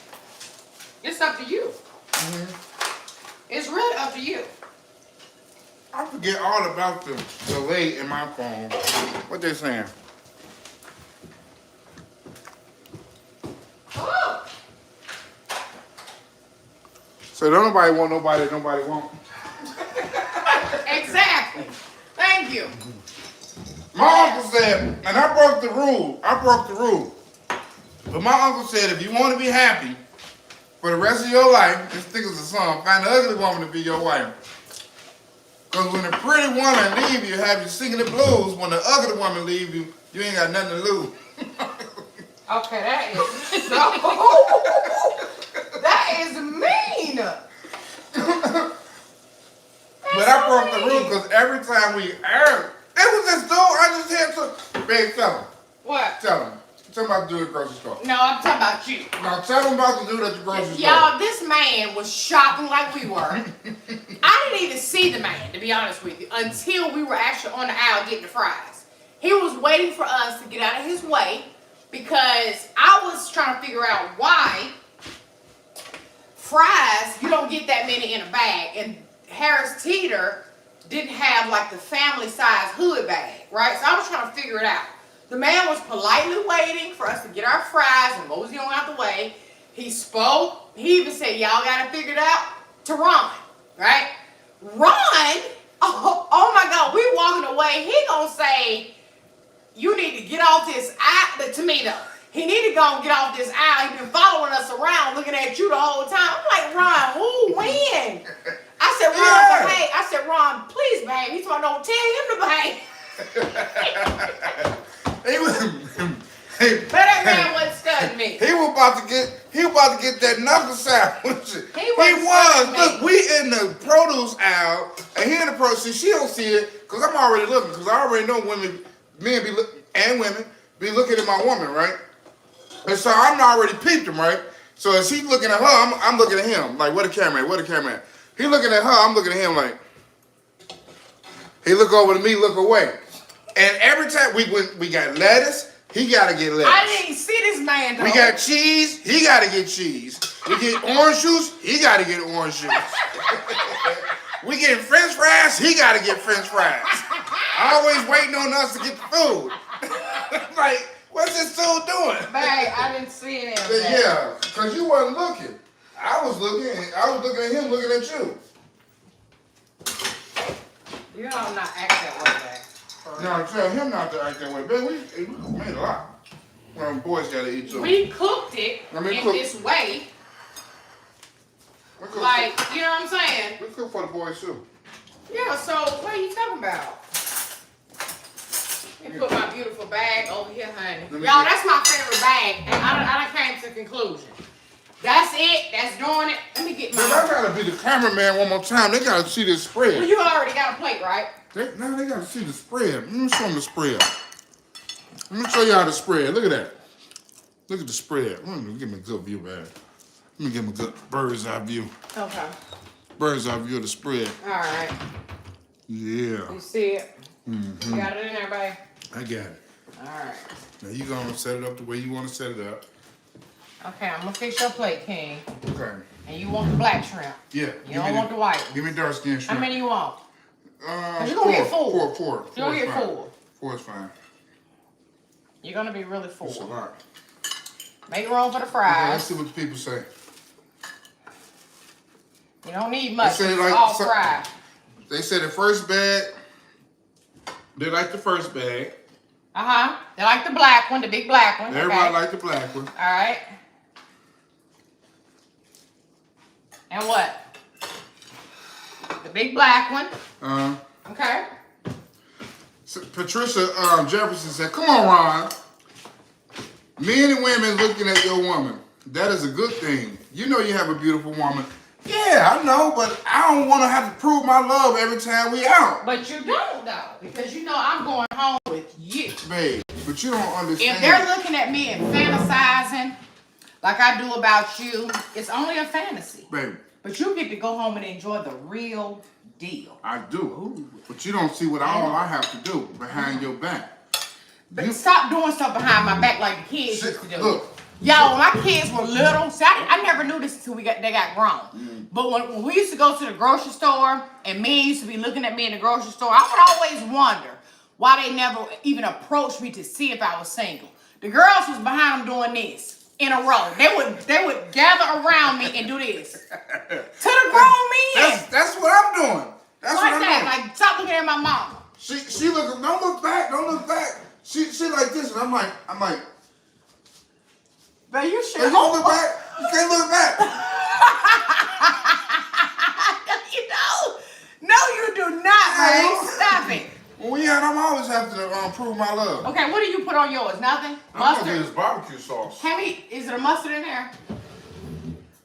it's up to you. It's really up to you. I forget all about the delay in my phone. What they saying? Oh. So don't nobody want nobody that nobody want. Exactly. Thank you. My uncle said, and I broke the rule. But my uncle said, if you want to be happy for the rest of your life, just think of the song, find an ugly woman to be your wife. Because when a pretty woman leave you, have you singing the blues. When the ugly woman leave you, you ain't got nothing to lose. Okay, that is so. That is mean. But I broke the rule because every time we aired, it was this dude I just had to. Babe, tell him. What? Tell him. Tell him about the dude at the grocery store. No, I'm talking about you. Now tell him about the dude at the grocery store. Y'all, this man was shopping like we were. I didn't even see the man, to be honest with you, until we were actually on the aisle getting the fries. He was waiting for us to get out of his way because I was trying to figure out why fries, you don't get that many in a bag. And Harris Teeter didn't have like the family size hood bag, right? So I was trying to figure it out. The man was politely waiting for us to get our fries and mosey on out the way. He spoke. He even said, y'all got to figure it out to Ron, right? Ron, oh my God, we walking away. He going to say, you need to get off this aisle, to me though. He need to go and get off this aisle. He been following us around looking at you the whole time. I'm like, Ron, who win? I said, Ron, behave. I said, Ron, please behave. He's going to tell him to behave. He was, But that man wasn't studying me. he was about to get that knuckle sandwich. He was. Look, we in the produce aisle, and he in the produce. She don't see it because I'm already looking. Because I already know women be looking at my woman, right? And so I'm already peeped him, right? So as he's looking at her, I'm looking at him like, what a cameraman, what a cameraman. He looking at her, I'm looking at him like. He look over to me, look away. And every time we got lettuce, he got to get lettuce. I didn't even see this man, though. We got cheese, he got to get cheese. We get orange juice, he got to get orange juice. We get French fries, he got to get French fries. Always waiting on us to get the food. Like, what's this dude doing? Babe, I didn't see him. Yeah, because you wasn't looking. I was looking at him looking at you. You know I'm not acting that way, babe. No, tell him not to act that way. Baby, we made a lot. Well, boys gotta eat too. We cooked it this way. Like, you know what I'm saying? We cook for the boys too. Yeah, so what are you talking about? Let me put my beautiful bag over here, honey. Y'all, that's my favorite bag. And I done came to a conclusion. That's it. That's doing it. Let me get my... I gotta be the cameraman one more time. They gotta see this spread. Well, you already got a plate, right? Now they gotta see the spread. Let me show them the spread. Let me show y'all the spread. Look at that. Look at the spread. Let me give me a good view, man. Let me give me a good bird's eye view. Okay. Bird's eye view of the spread. All right. Yeah. You see it? Mm-hmm. You got it in there, babe? I got it. All right. Now you gonna set it up the way you want to set it up. Okay, I'm gonna fix your plate, King. Okay. And you want the black shrimp. Yeah. You don't want the white one. Give me dark skin shrimp. How many you want? Cause you're Four. gonna get full. Four. You're gonna get full. Four is fine. You're gonna be really full. That's a lot. Make room for the Okay, fries. let's see what the people say. You don't need much. They say It's all fried. They say the first bag. They like the first bag. They like the black one, the big black one. Everybody like the black one. All right. And what? The big black one. Okay. So Patricia Jefferson said, "Come on, Ron. Men and women looking at your woman. That is a good thing. You know you have a beautiful woman." Yeah, I know, but I don't want to have to prove my love every time we out. But you don't, though, because you know I'm going home with you. Babe, but you don't understand. If they're looking at me and fantasizing like I do about you, it's only a fantasy. Baby. But you get to go home and enjoy the real deal. I do. Ooh. But you don't see what all I have to do behind your back. But stop doing stuff behind my back like the kids used to do. Look, Y'all, when my kids were little, see, I never knew this until they got grown. But when we used to go to the grocery store, and men used to be looking at me in the grocery store, I would always wonder why they never even approached me to see if I was single. The girls was behind them doing this in a row. They would gather around me and do this to the grown men. That's what I'm doing. That's like what I'm that. doing. Like, stop looking at my mama. She looking. Don't look back. Don't look back. She like this, and I'm like. But you should. You don't look back. You can't look back. You know. No, you do not, Ray. Stop it. When we had, I'm always have to prove my love. Okay, what do you put on yours? Nothing? I'm gonna Mustard? get this barbecue sauce. Is it a mustard in there?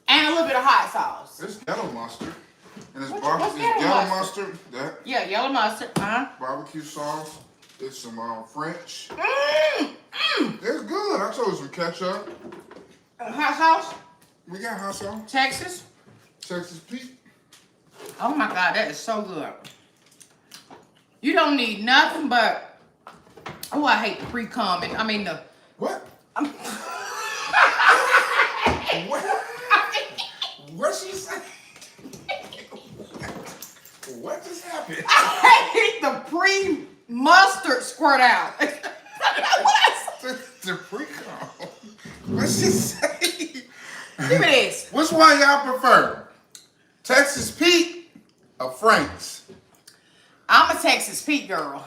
And a little bit of hot sauce. It's yellow mustard. And it's What's barbecue. yellow Yellow mustard? mustard. That. Yeah, yellow mustard. Barbecue sauce. It's some French. Mmm. It's good. I told you some ketchup. Hot sauce? We got hot sauce. Texas? Texas Pete. Oh my God, that is so good. You don't need nothing but, oh, I hate the pre-cum. I mean the. What? What she say? What just happened? I hate the pre-mustard squirt out. The pre-com. What she say? Give me this. Which one y'all prefer? Texas Pete or Frank's? I'm a Texas Pete girl.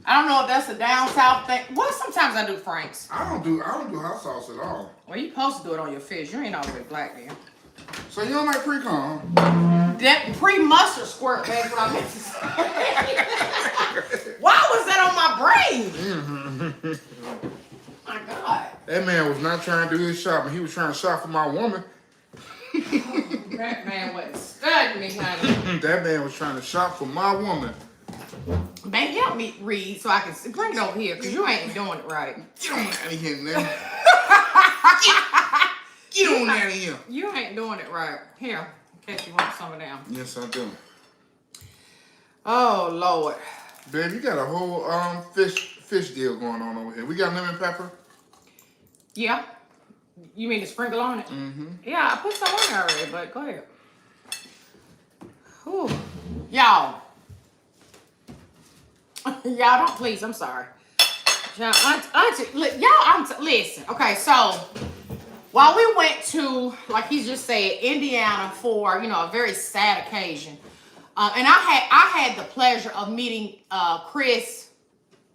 I don't know if that's a down south thing. Well, sometimes I do Frank's. I don't do hot sauce at all. Well, you supposed to do it on your fish. You ain't all the way black then. So you don't like pre-com? That pre-mustard squirt, that's what I meant to say. Why was that on my brain? My God. That man was not trying to do his shopping. He was trying to shop for my woman. That man wasn't studying me, honey. That man was trying to shop for my woman. Baby, help me read so I can bring it over here, because you ain't doing it right. Get on out of here, man. Get on out of here. You ain't doing it right. Here, in case you want some of them. Yes, I do. Oh, Lord. Babe, you got a whole fish deal going on over here. We got lemon pepper. Yeah. You mean to sprinkle on it? Mm-hmm. Yeah, I put some on there already, but go ahead. Whew. Y'all. Y'all don't, please, I'm sorry. Listen. Okay, so while we went to, like he just said, Indiana for, a very sad occasion, and I had the pleasure of meeting Chris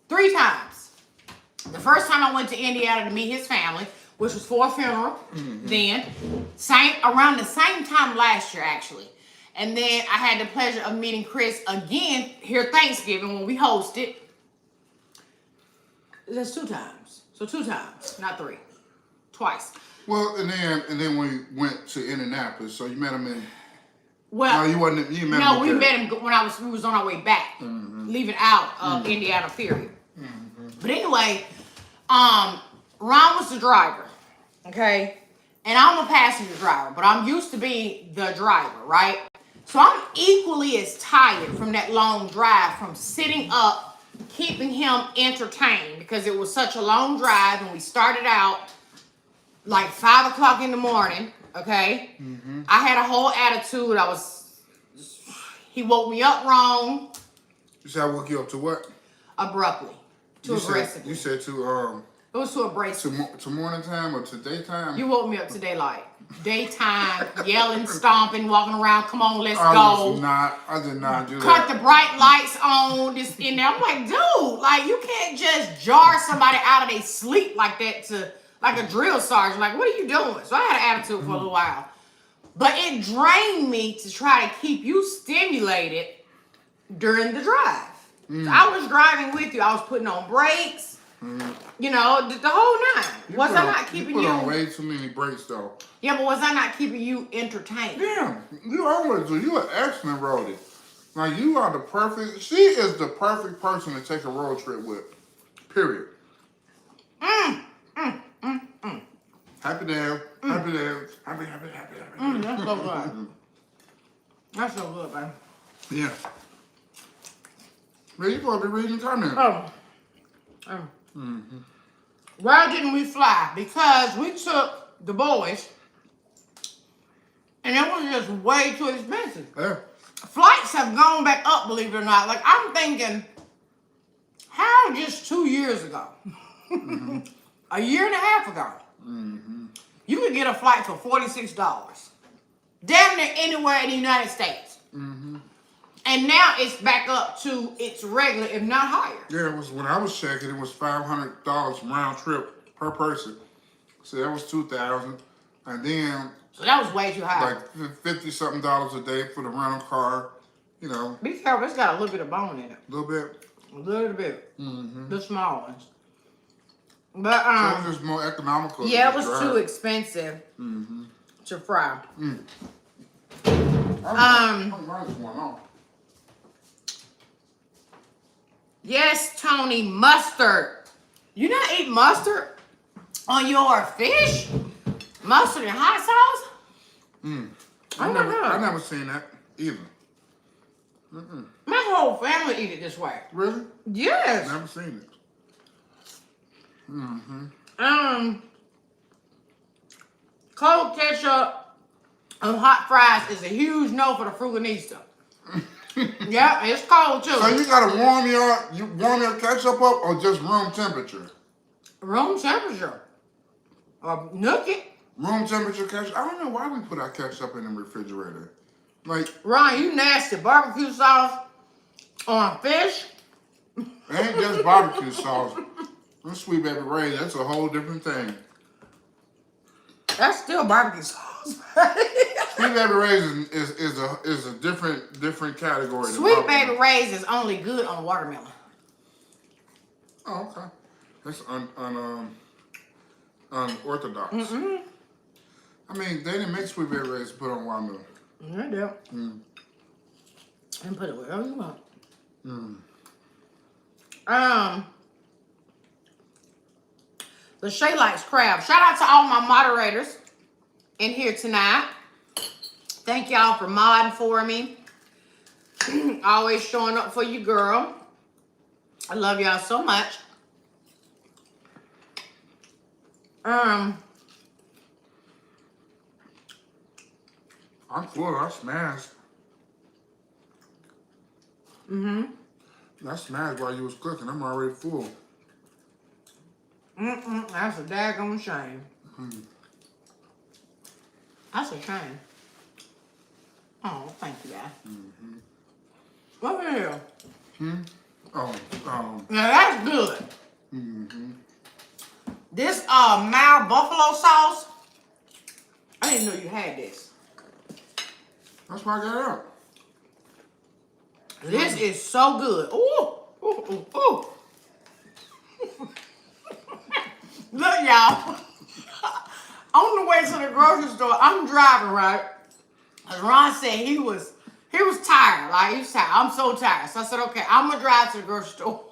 3 times. The first time I went to Indiana to meet his family, which was for a funeral, then around the same time last year, actually. And then I had the pleasure of meeting Chris again here Thanksgiving when we hosted. That's 2 times. So 2 times, not 3. Twice. Well, and then when you went to Indianapolis, so you met him in. Well, no, you met him. No, we met him when we was on our way back, leaving out of Indiana. Period. But anyway, Ron was the driver, okay, and I'm a passenger driver, but I'm used to being the driver, right? So I'm equally as tired from that long drive, from sitting up, keeping him entertained, because it was such a long drive, and we started out like 5 o'clock in the morning, okay? I had a whole attitude. He woke me up wrong. You said I woke you up to what? Abruptly. Too aggressively. You said to It was too abrasive. to morning time or to daytime? You woke me up to daylight. Daytime, yelling, stomping, walking around. Come on, let's go. I did not do that. Cut the bright lights on. This in there. I'm like, dude, like you can't just jar somebody out of their sleep like that to like a drill sergeant. Like, what are you doing? So I had an attitude for a little while, but it drained me to try to keep you stimulated during the drive. So I was driving with you. I was putting on brakes. The whole 9. Was I not keeping you? You put on way too many breaks, though. Yeah, but was I not keeping you entertained? Yeah, you always do. You're an excellent roadie. Like, you are the perfect, she is the perfect person to take a road trip with. Period. Happy day. Happy day. Happy. That's so good. That's so good, man. Yeah. Man, you supposed to be reading the comments. Oh. Why didn't we fly? Because we took the boys, and it was just way too expensive. Yeah. Flights have gone back up, believe it or not. Like, I'm thinking, how just 2 years ago, a year and a half ago, you could get a flight for $46. Damn near anywhere in the United States. And now it's back up to its regular, if not higher. Yeah, it was when I was checking. It was $500 round trip per person. So that was $2,000, and then So that was way too high. like $50-something a day for the rental car. You know, Be careful, it's got a little bit of bone in it. a little bit. A little bit. The small ones. But So it was just more economical. yeah, it to was drive. too expensive to fry. What's going on? Yes, Tony, mustard. You not eat mustard on your fish? Mustard and hot sauce? I my God. never seen that either. My whole family eat it this way. Really? Yes. Never seen it. Cold ketchup on hot fries is a huge no for the fruganista. Yeah, it's cold too. So you gotta warm your ketchup up or just room temperature? Room temperature. Nook it. Room temperature ketchup. I don't know why we put our ketchup in the refrigerator. Like, Ron, you nasty. Barbecue sauce on fish. it ain't just barbecue sauce. Them Sweet Baby Ray's, that's a whole different thing. That's still barbecue sauce. Sweet Baby Ray's is a different category. than Sweet barbecue. Baby Ray's is only good on watermelon. Oh, okay. That's unorthodox. I mean, they didn't make Sweet Baby Ray's to put on watermelon. They do. And put it wherever you want. The Shay likes crab. Shout out to all my moderators in here tonight. Thank y'all for modding for me. Always showing up for you, girl. I love y'all so much. I'm full. I smashed. I smashed while you was cooking. I'm already full. That's a daggone shame. That's a shame. Oh, thank you, guys. What the hell? Oh, Now that's good. This mild buffalo sauce. I didn't know you had this. that's why I got it out. This is so good. Ooh, ooh, ooh, ooh. Look, y'all. On the way to the grocery store, I'm driving, right? As Ron said, he was tired. Like, he was tired. I'm so tired. So I said, okay, I'm gonna drive to the grocery store.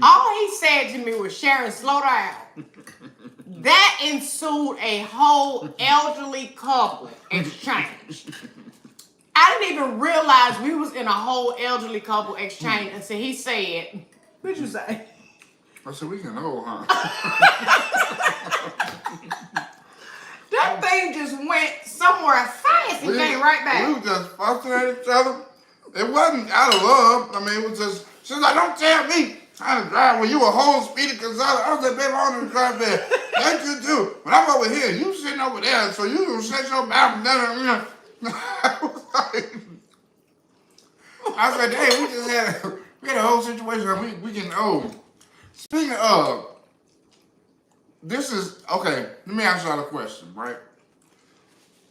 All he said to me was, Sharon, slow down. That ensued a whole elderly couple exchange. I didn't even realize we was in a whole elderly couple exchange until he said, what'd you say? I said, we can hold, huh? That thing just went somewhere fast and came right back. We were just fussing at each other. It wasn't out of love. I mean, it was just, she was like, don't tell me how to drive when you a whole speedy Gonzalez. I was like, baby, I want to drive there. Thank you, too. But I'm over here. You sitting over there, so you gonna set your mouth down. I said, hey, we had a whole situation. We getting old. Speaking of, this is, okay, let me ask y'all a question, right?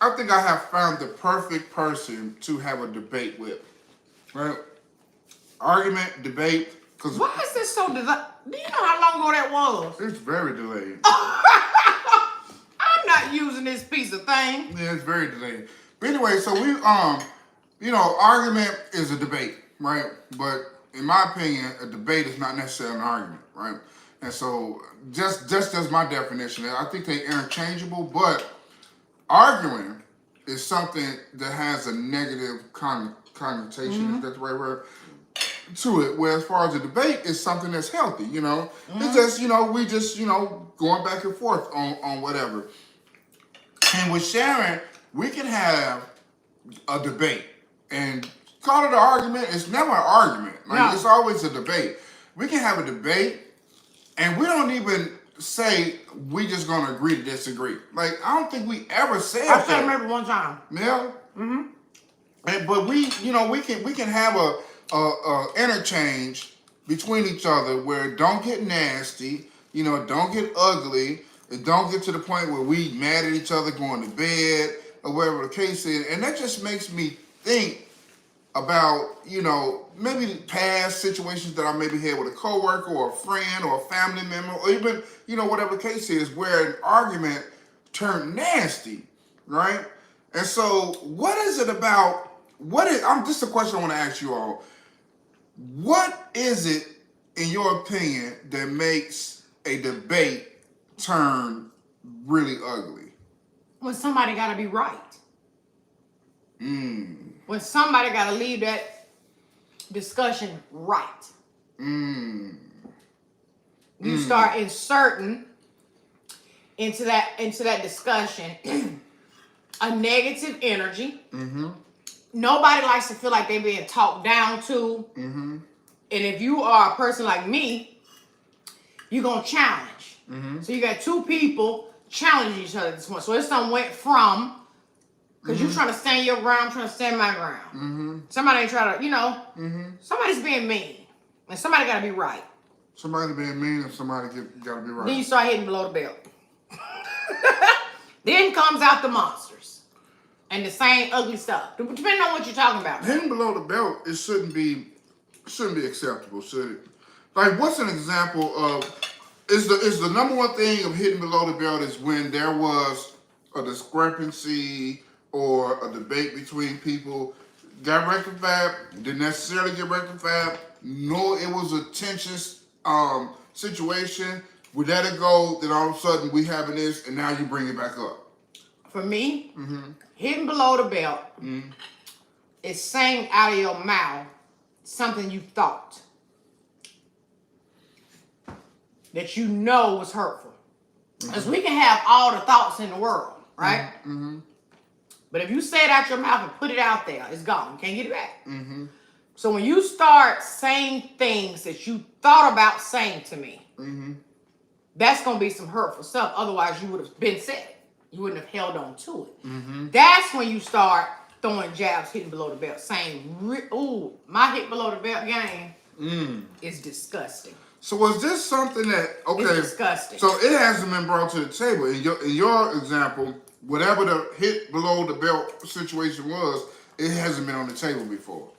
I think I have found the perfect person to have a debate with, right? Argument, debate, because Why is this so delayed? Do you know how long ago that was? it's very delayed. I'm not using this piece of thing. Yeah, it's very delayed. But anyway, so we, argument is a debate, right? But in my opinion, a debate is not necessarily an argument, right? And so just as my definition, I think they're interchangeable, but arguing is something that has a negative connotation, is that the right word? to it. Where as far as the debate is something that's healthy, you know. It's just, you know, we just, you know, going back and forth on whatever. And with Sharon, we can have a debate and call it an argument. It's never an argument. Like it's always a debate. We can have a debate, and we don't even say we just gonna agree to disagree. Like I don't think we ever said that. I remember one time. Yeah. But we, you know, we can have a interchange between each other where it don't get nasty, you know, it don't get ugly, it don't get to the point where we mad at each other going to bed or whatever the case is, and that just makes me think about, you know, maybe past situations that I maybe had with a coworker or a friend or a family member or even, you know, whatever the case is where an argument turned nasty, right? And so what is it about, this is a question I want to ask you all. What is it, in your opinion, that makes a debate turn really ugly? When somebody got to be right. When somebody got to leave that discussion right. You start inserting into that discussion a negative energy. Nobody likes to feel like they're being talked down to. And if you are a person like me, you're going to challenge. So you got two people challenging each other at this point. So it's done went from, because you're trying to stand your ground, I'm trying to stand my ground. Somebody ain't trying to, you know, somebody's being mean. And somebody got to be right. Somebody being mean and somebody got to be right. Then you start hitting below the belt. Then comes out the monsters. And the same ugly stuff. Depending on what you're talking about. Hitting below the belt, it shouldn't be acceptable, should it? Like, what's an example of, is the number one thing of hitting below the belt is when there was a discrepancy or a debate between people, got rectified, didn't necessarily get rectified, no, it was a tense situation, we let it go, then all of a sudden we having this, and now you bring it back up. For me, hitting below the belt is saying out of your mouth something you thought that you know was hurtful. Because we can have all the thoughts in the world, right? But if you say it out your mouth and put it out there, it's gone. You can't get it back. So when you start saying things that you thought about saying to me, that's going to be some hurtful stuff. Otherwise, you would have been said it. You wouldn't have held on to it. That's when you start throwing jabs, hitting below the belt, saying, ooh, my hit below the belt game is disgusting. So was this something that, okay, it's disgusting. So it hasn't been brought to the table. In your example, whatever the hit below the belt situation was, it hasn't been on the table before.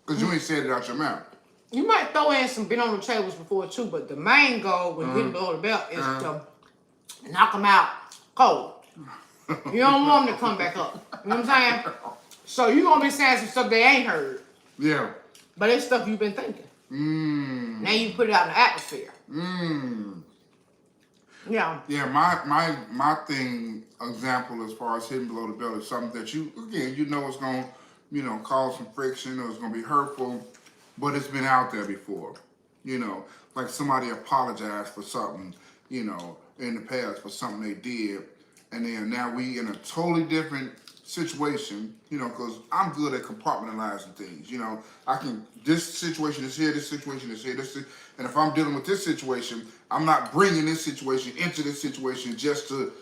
Because you ain't said it out your mouth. You might throw in some been on the tables before too, but the main goal when hitting below the belt is to knock them out cold. You don't want them to come back up. You know what I'm saying? So you're going to be saying some stuff they ain't heard. Yeah. But it's stuff you've been thinking. Now you put it out in the atmosphere. Yeah. Yeah, my thing, example as far as hitting below the belt is something that you know it's going to, you know, cause some friction or it's going to be hurtful, but it's been out there before. You know, like somebody apologized for something, you know, in the past for something they did, and then now we in a totally different situation, you know, because I'm good at compartmentalizing things. You know, this situation is here, this situation is here, and if I'm dealing with this situation, I'm not bringing this situation into this situation just to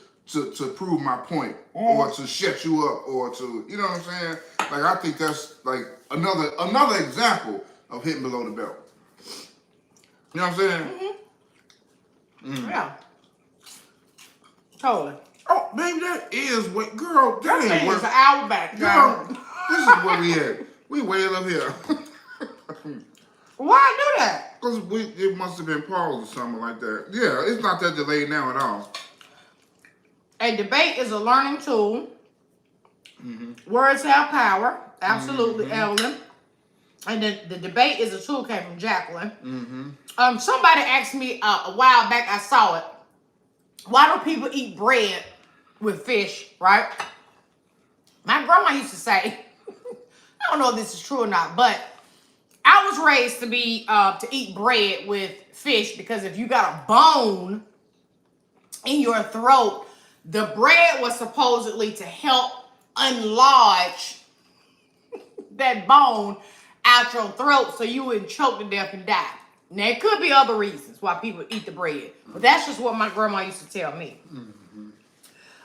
prove my point or to shut you up or to, you know what I'm saying? Like, I think that's like another example of hitting below the belt. You know what I'm saying? Yeah. Totally. Oh, baby, that is what, girl, that ain't It's what. an hour back, Girl, this is where we at. We way up here. Why do that? Because it must have been paused or something like that. Yeah, it's not that delayed now at all. A debate is a learning tool. Words have power. Absolutely, Evelyn. And the debate is a tool came from Jacqueline. Somebody asked me a while back, I saw it. Why don't people eat bread with fish, right? My grandma used to say, I don't know if this is true or not, but I was raised to be to eat bread with fish because if you got a bone in your throat, the bread was supposedly to help enlarge that bone out your throat so you wouldn't choke to death and die. Now, it could be other reasons why people eat the bread, but that's just what my grandma used to tell me.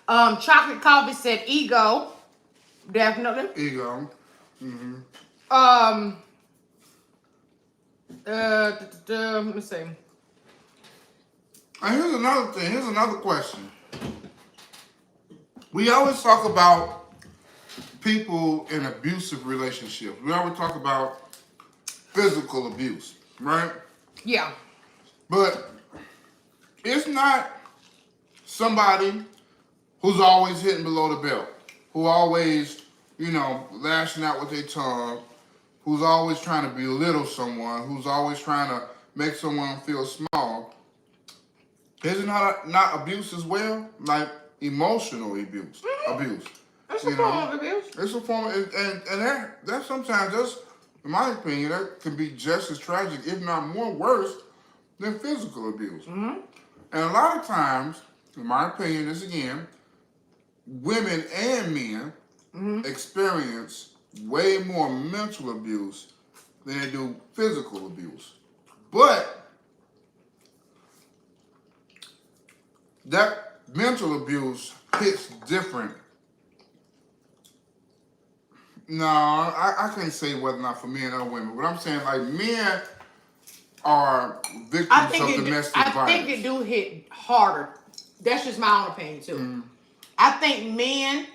Chocolate Coffee said ego. Definitely. Ego. Let me see. And here's another thing. Here's another question. We always talk about people in abusive relationships. We always talk about physical abuse, right? Yeah. But it's not somebody who's always hitting below the belt, who always, lashing out with their tongue, who's always trying to belittle someone, who's always trying to make someone feel small. Isn't not abuse as well? Like emotional abuse. Abuse. It's a form of abuse. It's a form of, and that sometimes, just in my opinion, that can be just as tragic, if not more worse, than physical abuse. And a lot of times, in my opinion, this again, women and men experience way more mental abuse than they do physical abuse. But that mental abuse hits different. No, I can't say whether or not for men or women, but I'm saying like men are victims of domestic violence. I think it do hit harder. That's just my own opinion too. I think men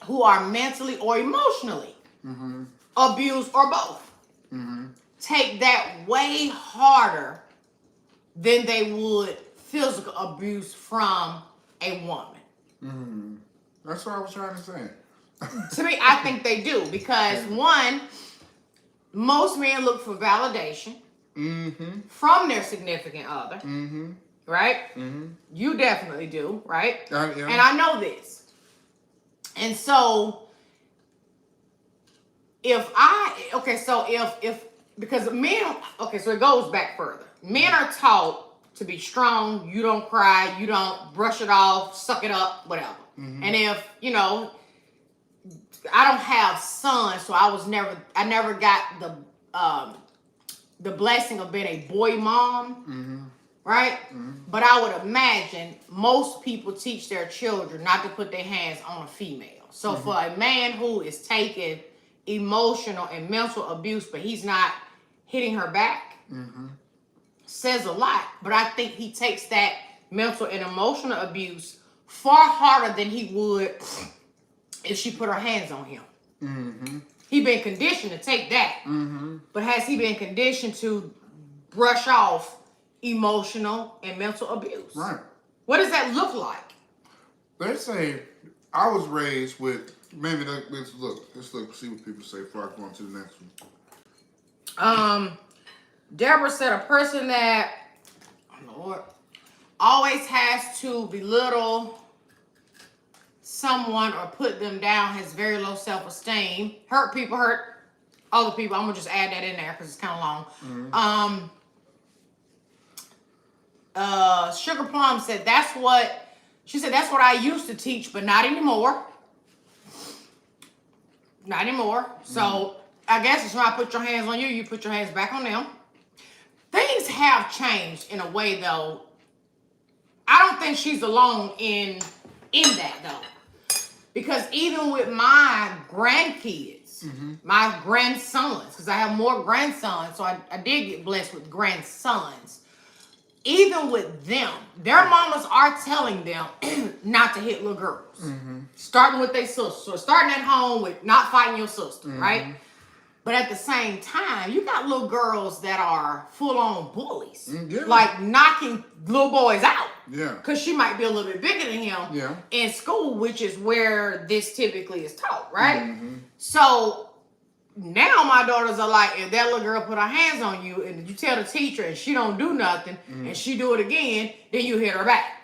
who are mentally or emotionally abused or both take that way harder than they would physical abuse from a woman. That's what I was trying to say. To me, I think they do because one, most men look for validation from their significant other, right? You definitely do, right? Yeah. And I know this. And so, if because men, so it goes back further. Men are taught to be strong, you don't cry, you don't brush it off, suck it up, whatever. And if, I don't have sons, so I never got the blessing of being a boy mom, right? But I would imagine most people teach their children not to put their hands on a female. So for a man who is taking emotional and mental abuse, but he's not hitting her back, says a lot. But I think he takes that mental and emotional abuse far harder than he would if she put her hands on him. He been conditioned to take that. But has he been conditioned to brush off emotional and mental abuse? Right. What does that look like? They say, I was raised with, maybe let's look, see what people say before I go on to the next one. Deborah said a person that, Lord, always has to belittle someone or put them down has very low self-esteem. Hurt people hurt other people. I'm going to just add that in there because it's kind of long. Sugar Plum said that's what I used to teach, but not anymore. Not anymore. So I guess it's when I put your hands on you, you put your hands back on them. Things have changed in a way, though. I don't think she's alone in that, though. Because even with my grandkids, my grandsons, because I have more grandsons, so I did get blessed with grandsons. Even with them, their mamas are telling them not to hit little girls. Starting with their sister. So starting at home with not fighting your sister, right? But at the same time, you got little girls that are full-on bullies. Like knocking little boys out. Because she might be a little bit bigger than him in school, which is where this typically is taught, right? So now my daughters are like, if that little girl put her hands on you and you tell the teacher and she don't do nothing and she do it again, then you hit her back.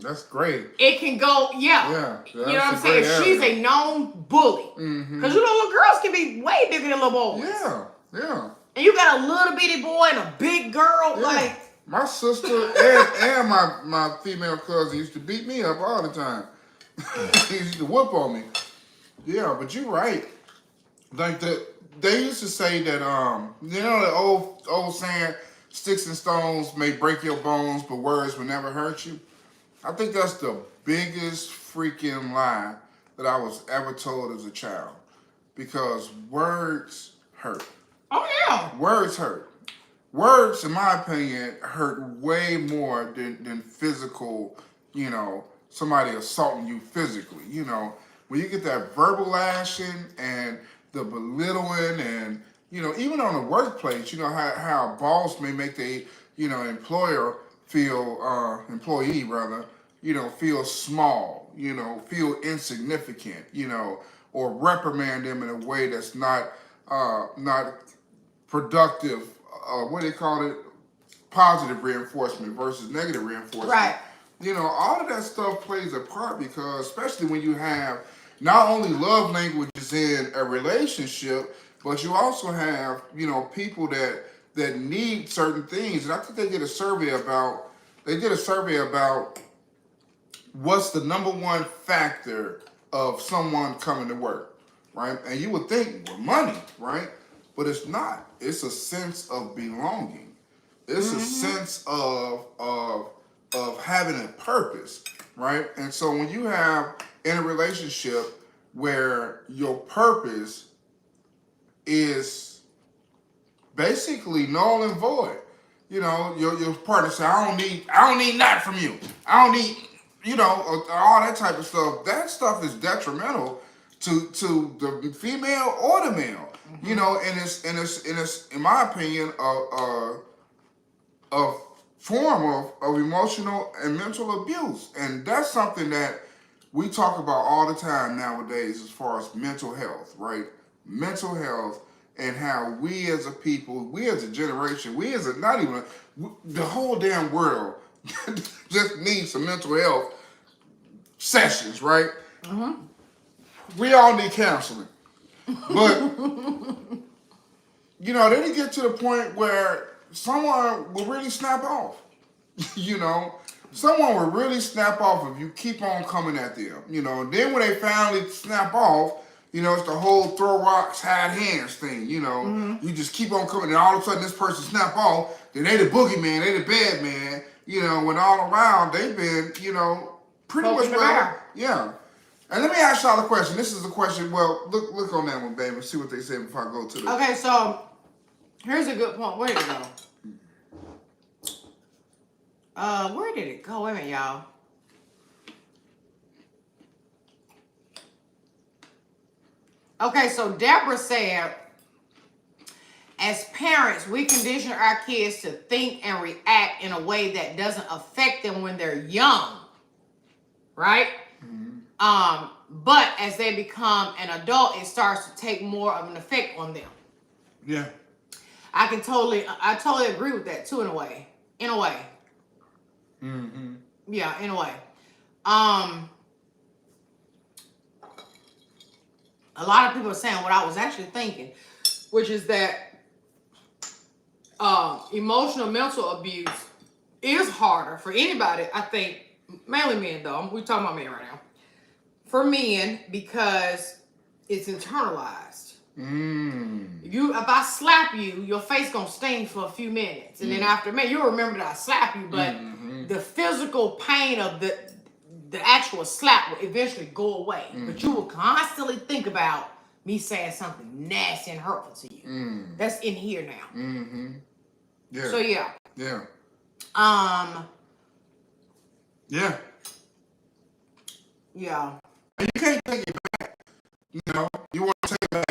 That's great. It can go, Yeah. You know what I'm saying? If she's a known bully. Because you know, little girls can be way bigger than little boys. Yeah, yeah. And you got a little bitty boy and a big girl, like. My sister and my female cousin used to beat me up all the time. He used to whoop on me. Yeah, but you're right. Like they used to say that you know the old saying, sticks and stones may break your bones, but words will never hurt you. I think that's the biggest freaking lie that I was ever told as a child. Because words hurt. Oh yeah. Words hurt. Words, in my opinion, hurt way more than physical, you know, somebody assaulting you physically. You know, when you get that verbal lashing and the belittling and, you know, even on the workplace, you know, how a boss may make the, you know, employee rather, you know, feel small, you know, feel insignificant, you know, or reprimand them in a way that's not productive. What do they call it? Positive reinforcement versus negative reinforcement. Right. You know, all of that stuff plays a part because, especially when you have not only love languages in a relationship, but you also have, you know, people that need certain things. And I think they did a survey about what's the number one factor of someone coming to work, right? And you would think, well, money, right? But it's not. It's a sense of belonging. It's a sense of having a purpose, right? And so when you have in a relationship where your purpose is basically null and void, you know, your partner say, I don't need nothing from you. I don't need, you know, all that type of stuff. That stuff is detrimental to the female or the male. You know, and it's in my opinion a form of emotional and mental abuse, and that's something that we talk about all the time nowadays as far as mental health, right? Mental health and how we as a people, we as a generation, we as a the whole damn world just needs some mental health sessions, right? We all need counseling. But, you know, then you get to the point where someone will really snap off. You know, someone will really snap off if you keep on coming at them. You know, and then when they finally snap off, you know, it's the whole throw rocks, hide hands thing. You know, you just keep on coming, and all of a sudden this person snap off, then they the boogeyman, they the bad man. You know, when all around they've been, you know, pretty much well. Yeah. And let me ask y'all a question. This is a question. Well, look on that one, baby. See what they say before I go to the. Okay, so here's a good point. Where did it go? Where did it go? Wait a minute, y'all. Okay, so Deborah said, as parents, we condition our kids to think and react in a way that doesn't affect them when they're young, right? But as they become an adult, it starts to take more of an effect on them. Yeah. I totally agree with that too, in a way. Yeah, in a way. A lot of people are saying what I was actually thinking, which is that emotional mental abuse is harder for anybody, I think, mainly men though. We're talking about men right now. For men, because it's internalized. If I slap you, your face gonna sting for a few minutes, and then after a minute, you'll remember that I slapped you. But the physical pain of the actual slap will eventually go away. But you will constantly think about me saying something nasty and hurtful to you. That's in here now. Yeah. So yeah. Yeah. Yeah. Yeah. You can't take it back. You know, you want to take it back.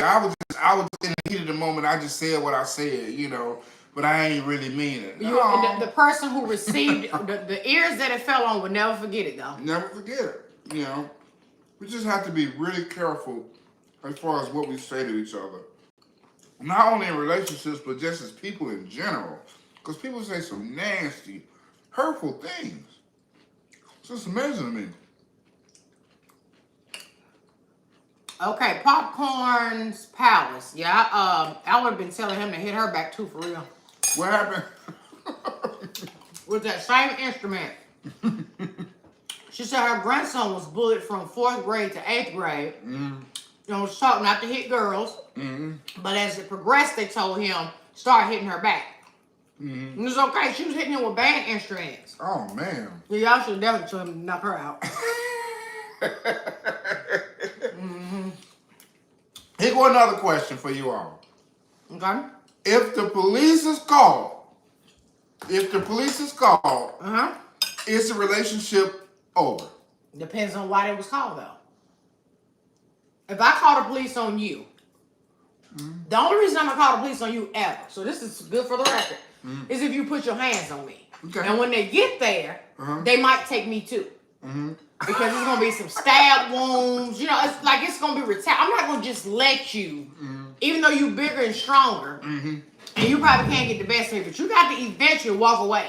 I was in the heat of the moment. I just said what I said, you know, but I ain't really mean it. The person who received the ears that it fell on would never forget it, though. Never forget it. You know, we just have to be really careful as far as what we say to each other. Not only in relationships, but just as people in general. Because people say some nasty, hurtful things. just amazing to me. Okay, Popcorn's Palace. Yeah, I would have been telling him to hit her back too, for real. What happened? With that same instrument. She said her grandson was bullied from 4th grade to 8th grade. You know, was taught not to hit girls. But as it progressed, they told him, start hitting her back. And it was okay. She was hitting him with band instruments. Oh, man. Yeah, y'all should definitely told him to knock her out. Here go another question for you all. Okay. If the police is called, is the relationship over? Depends on why they was called, though. If I call the police on you, the only reason I'm going to call the police on you ever, so this is good for the record, is if you put your hands on me. Okay. And when they get there, they might take me too. Because it's going to be some stab wounds. You know, it's like it's going to be I'm not going to just let you, even though you bigger and stronger, and you probably can't get the best of it, but you got to eventually walk away.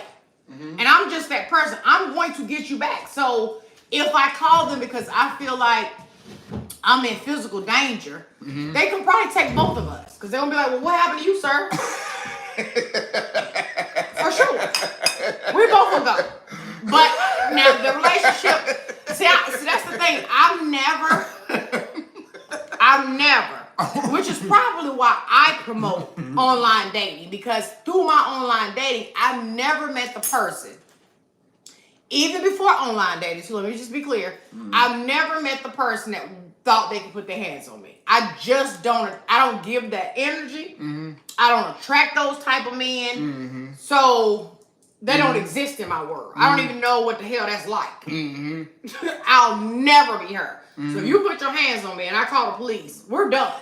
And I'm just that person. I'm going to get you back. So if I call them because I feel like I'm in physical danger, they can probably take both of us. Because they're going to be like, well, what happened to you, sir? For sure. We both will go. But now the relationship, see, that's the thing. I've never, which is probably why I promote online dating, because through my online dating, I've never met the person, even before online dating, so let me just be clear, I've never met the person that thought they could put their hands on me. I don't give that energy. I don't attract those type of men. So they don't exist in my world. I don't even know what the hell that's like. I'll never be her. So if you put your hands on me and I call the police, we're done.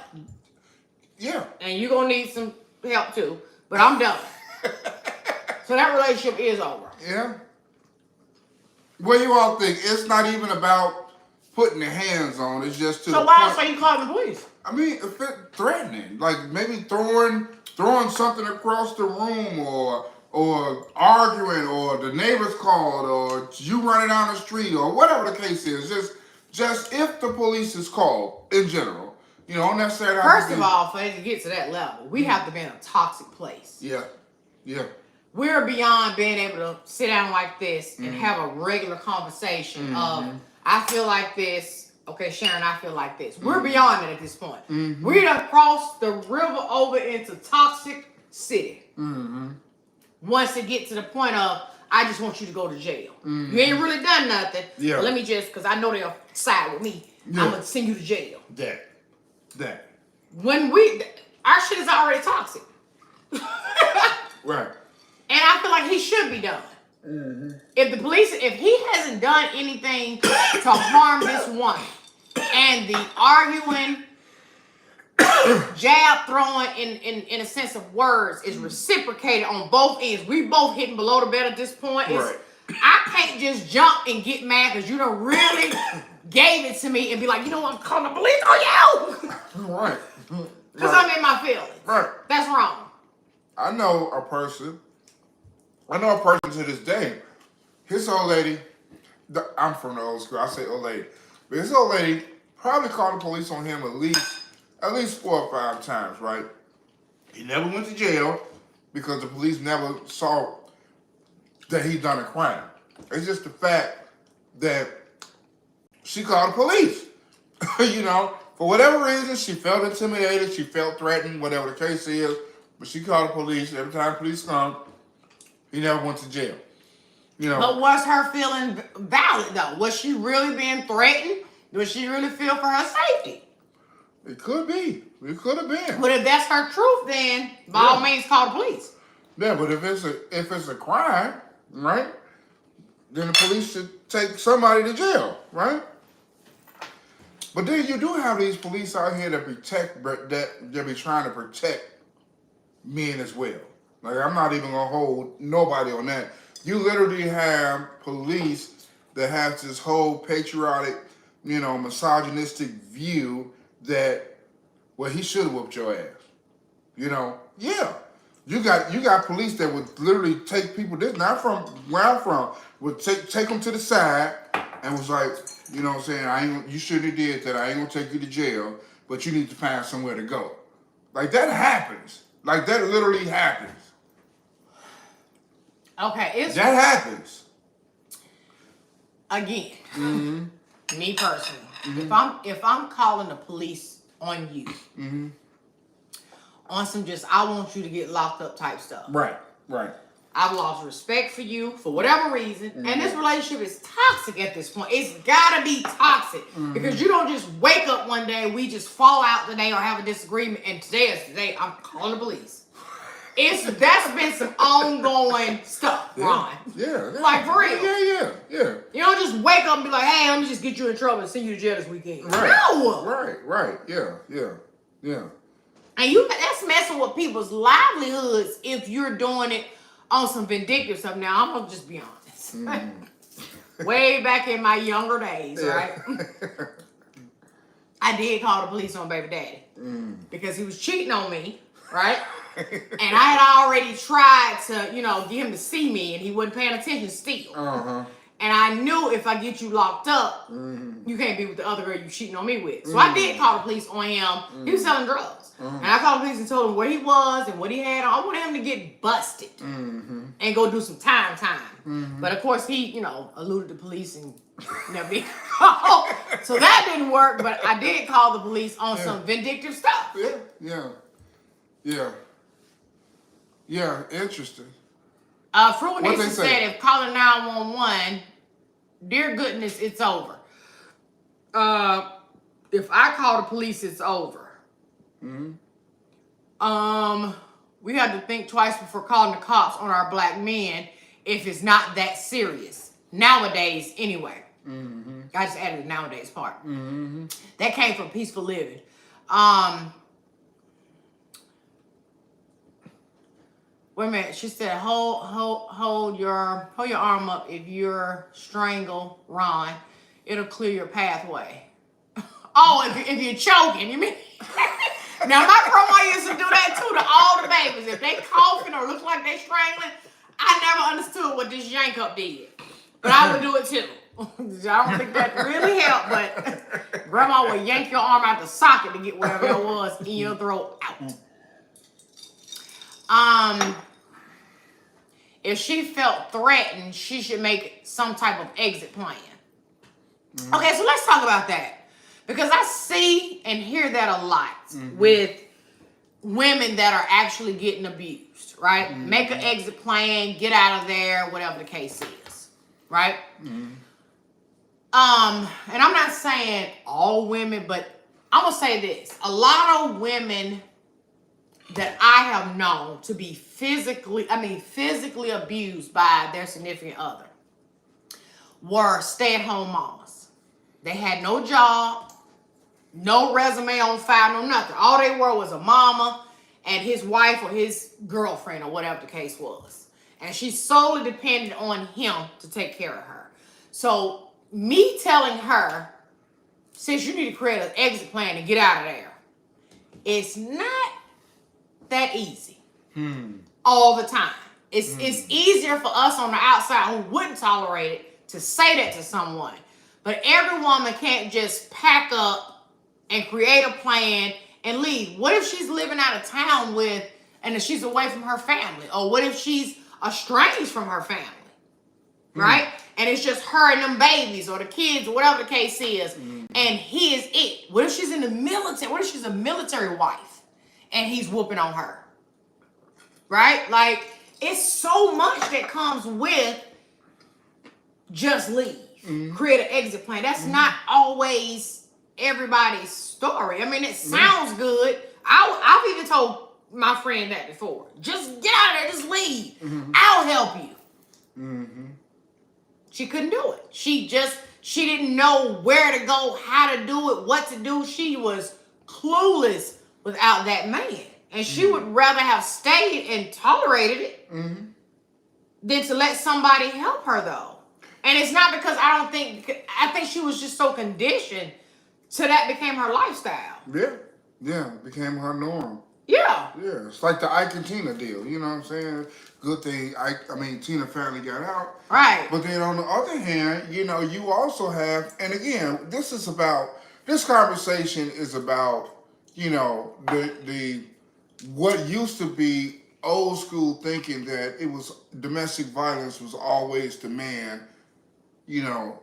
Yeah. And you're going to need some help too, but I'm done. So that relationship is over. Yeah. What do you all think? It's not even about putting the hands on. It's just to So why else are you calling the police? I mean, if it's threatening, like maybe throwing something across the room, or arguing, or the neighbors called, or you running down the street, or whatever the case is. Just if the police is called in general, you know, don't necessarily. First of all, for it to get to that level, we have to be in a toxic place. Yeah. We're beyond being able to sit down like this and have a regular conversation of, I feel like this. Okay, Sharon, I feel like this. We're beyond it at this point. We done crossed the river over into toxic city. Once it gets to the point of, I just want you to go to jail. You ain't really done nothing. Yeah. But let me just, because I know they'll side with me, I'm going to send you to jail. That. When our shit is already toxic. Right. And I feel like he should be done. If he hasn't done anything to harm this woman, and the arguing, jab throwing in a sense of words is reciprocated on both ends. We both hitting below the belt at this point. Right. I can't just jump and get mad because you done really gave it to me and be like, you know what, I'm calling the police on you. Right. Because I'm in my feelings. Right. That's wrong. I know a person to this day. His old lady, I'm from the old school, I say old lady. But his old lady probably called the police on him at least 4 or 5 times, right? He never went to jail because the police never saw that he'd done a crime. It's just the fact that she called the police. You know, for whatever reason, she felt intimidated, she felt threatened, whatever the case is, but she called the police. Every time police come, he never went to jail. You know. But was her feeling valid, though? Was she really being threatened? Does she really feel for her safety? It could be. It could have been. But if that's her truth, then by all means call the police. Yeah, but if it's a crime, right? Then the police should take somebody to jail, right? But then you do have these police out here that they be trying to protect men as well. Like, I'm not even gonna hold nobody on that. You literally have police that have this whole patriotic, you know, misogynistic view that, well, he should have whooped your ass. You know, yeah. You got police that would literally take people. This not from where I'm from. would take them to the side and was like, you know what I'm saying, you shouldn't have did that. I ain't gonna take you to jail, but you need to find somewhere to go. Like that happens. Like that literally happens. Okay, that happens. Again, me personally, if I'm calling the police on you, on some just I want you to get locked up type stuff. Right. I've lost respect for you for whatever reason, and this relationship is toxic at this point. It's gotta be toxic because you don't just wake up one day, we just fall out today or have a disagreement, and today is today. I'm calling the police. That's been some ongoing stuff, Ron. Yeah. Like for real. Yeah. You don't just wake up and be like, hey, let me just get you in trouble and send you to jail this weekend. Right. No. Right. Yeah. And that's messing with people's livelihoods if you're doing it on some vindictive stuff. Now, I'm going to just be honest. Way back in my younger days, right? I did call the police on baby daddy because he was cheating on me, right? And I had already tried to, get him to see me, and he wasn't paying attention still. And I knew if I get you locked up, you can't be with the other girl you cheating on me with. So I did call the police on him. He was selling drugs. And I called the police and told him where he was and what he had on. I wanted him to get busted and go do some time. But of course, he, eluded the police and never did call. So that didn't work, but I did call the police on some vindictive stuff. Yeah, interesting. Fruition said if calling 911, dear goodness, it's over. If I call the police, it's over. We have to think twice before calling the cops on our black men if it's not that serious. Nowadays, anyway. I just added the nowadays part. That came from Peaceful Living. Wait a minute. She said, hold your arm up if you're strangle Ron. It'll clear your pathway. Oh, if you're choking, you mean? Now, my grandma used to do that too to all the babies. If they coughing or look like they strangling, I never understood what this yank up did. But I would do it too. I don't think that really helped, but grandma would yank your arm out the socket to get whatever it was in your throat out. If she felt threatened, she should make some type of exit plan. Okay, so let's talk about that. Because I see and hear that a lot with women that are actually getting abused, right? Make an exit plan, get out of there, whatever the case is, right? And I'm not saying all women, but I'm going to say this. A lot of women that I have known to be physically abused by their significant other were stay-at-home mamas. They had no job, no resume on file, no nothing. All they were was a mama and his wife or his girlfriend or whatever the case was. And she solely depended on him to take care of her. So me telling her, sis, you need to create an exit plan and get out of there. It's not that easy all the time. It's easier for us on the outside who wouldn't tolerate it to say that to someone. But every woman can't just pack up and create a plan and leave. What if she's living out of town and she's away from her family? Or what if she's estranged from her family? Right? And it's just her and them babies or the kids or whatever the case is. And he is it. What if she's in the military? What if she's a military wife and he's whooping on her? Right? Like, it's so much that comes with just leave. Create an exit plan. That's not always everybody's story. I mean, it sounds good. I've even told my friend that before. Just get out of there. Just leave. I'll help you. She couldn't do it. She didn't know where to go, how to do it, what to do. She was clueless without that man. And she would rather have stayed and tolerated it than to let somebody help her, though. And it's not because I think she was just so conditioned to that became her lifestyle. Yeah, it became her norm. Yeah. Yeah, it's like the Ike and Tina deal, you know what I'm saying? Good thing. I mean, Tina finally got out. Right. But then on the other hand, you know, you also have, and again, this conversation is about, you know, the what used to be old school thinking that it was domestic violence was always the man, you know,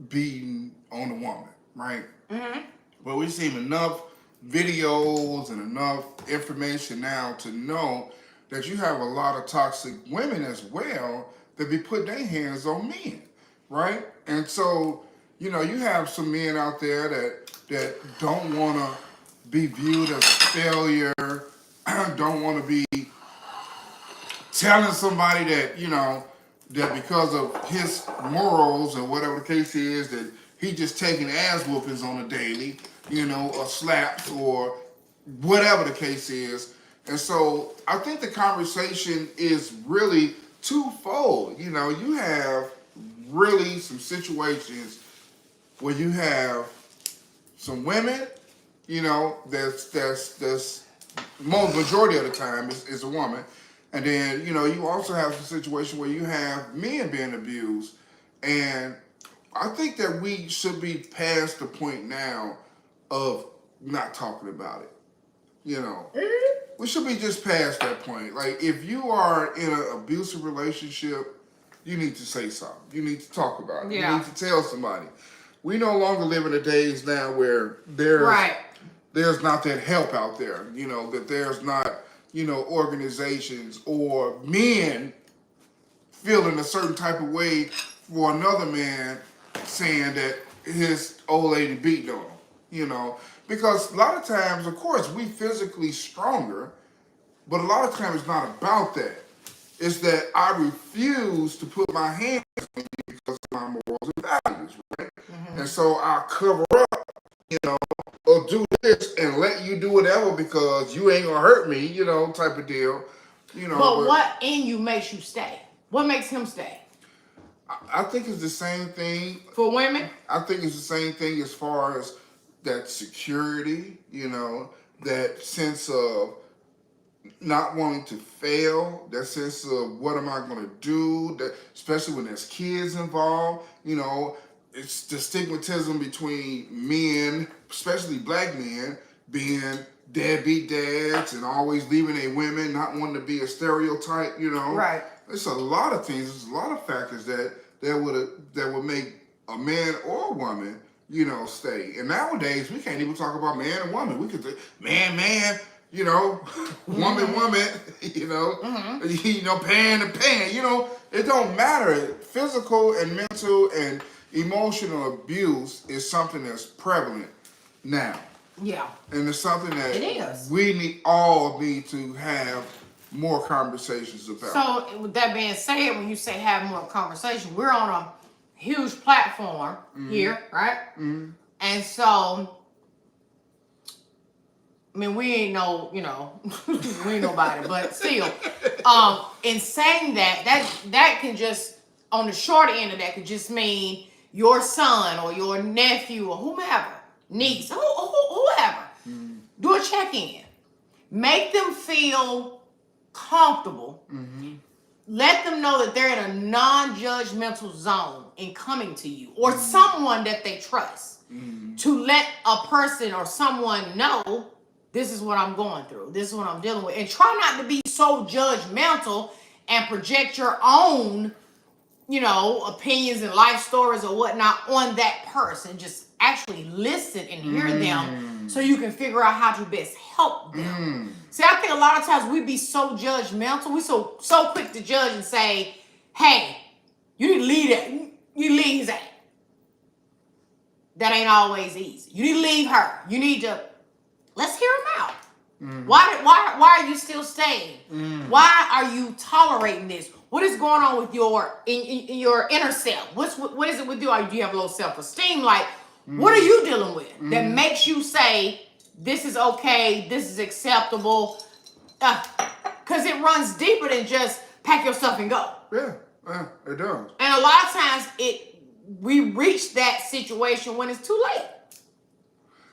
beating on the woman, right? Mm-hmm. But we've seen enough videos and enough information now to know that you have a lot of toxic women as well that be putting their hands on men, right? And so, you know, you have some men out there that don't want to be viewed as a failure, don't want to be telling somebody that, you know, that because of his morals or whatever the case is, that he just taking ass whoopings on a daily, you know, or slaps or whatever the case is. And so I think the conversation is really twofold. You know, you have really some situations where you have some women, you know, that's majority of the time is a woman. And then, you know, you also have a situation where you have men being abused. And I think that we should be past the point now of not talking about it. You know, we should be just past that point. Like, if you are in an abusive relationship, you need to say something. You need to talk about it. Yeah. You need to tell somebody. We no longer live in the days now where there's not that help out there. You know, that there's not, you know, organizations or men feeling a certain type of way for another man saying that his old lady beat on him, you know. Because a lot of times, of course, we physically stronger, but a lot of times it's not about that. It's that I refuse to put my hands on you because of my morals and values, right? Mm-hmm. And so I'll cover up, you know, or do this and let you do whatever because you ain't gonna hurt me, you know, type of deal. You know. But what in you makes you stay? What makes him stay? I think it's the same thing. For women? I think it's the same thing as far as that security, you know, that sense of not wanting to fail, that sense of what am I going to do, that especially when there's kids involved, you know, it's the stigmatism between men, especially black men, being deadbeat dads and always leaving their women, not wanting to be a stereotype, you know. Right. It's a lot of things, there's a lot of factors that would make a man or a woman, you know, stay. And nowadays, we can't even talk about man and woman. We could say man, you know, woman, you know, you know, pan to pan, you know. It don't matter. Physical and mental and emotional abuse is something that's prevalent now. Yeah. And it's something that it is. We all need to have more conversations about. So, with that being said, when you say have more conversation, we're on a huge platform here, right? Mm-hmm. And so, I mean, we ain't no, you know, we ain't nobody, but still, in saying that can just, on the short end of that, could just mean your son or your nephew or whomever, niece, whoever, do a check-in. Make them feel comfortable. Mm-hmm. Let them know that they're in a non-judgmental zone in coming to you or someone that they trust to let a person or someone know this is what I'm going through. This is what I'm dealing with. And try not to be so judgmental and project your own, you know, opinions and life stories or whatnot on that person. Just actually listen and hear them so you can figure out how to best help them. See, I think a lot of times we be so judgmental. We so quick to judge and say, hey, you need to leave that. You leave his ass. That ain't always easy. You need to leave her. You need to, let's hear him out. Why are you still staying? Why are you tolerating this? What is going on with your in your inner self? What is it with you? Do you have low self-esteem? Like, what are you dealing with that makes you say this is okay, this is acceptable? Because it runs deeper than just pack your stuff and go. Yeah, it does. And a lot of times we reach that situation when it's too late.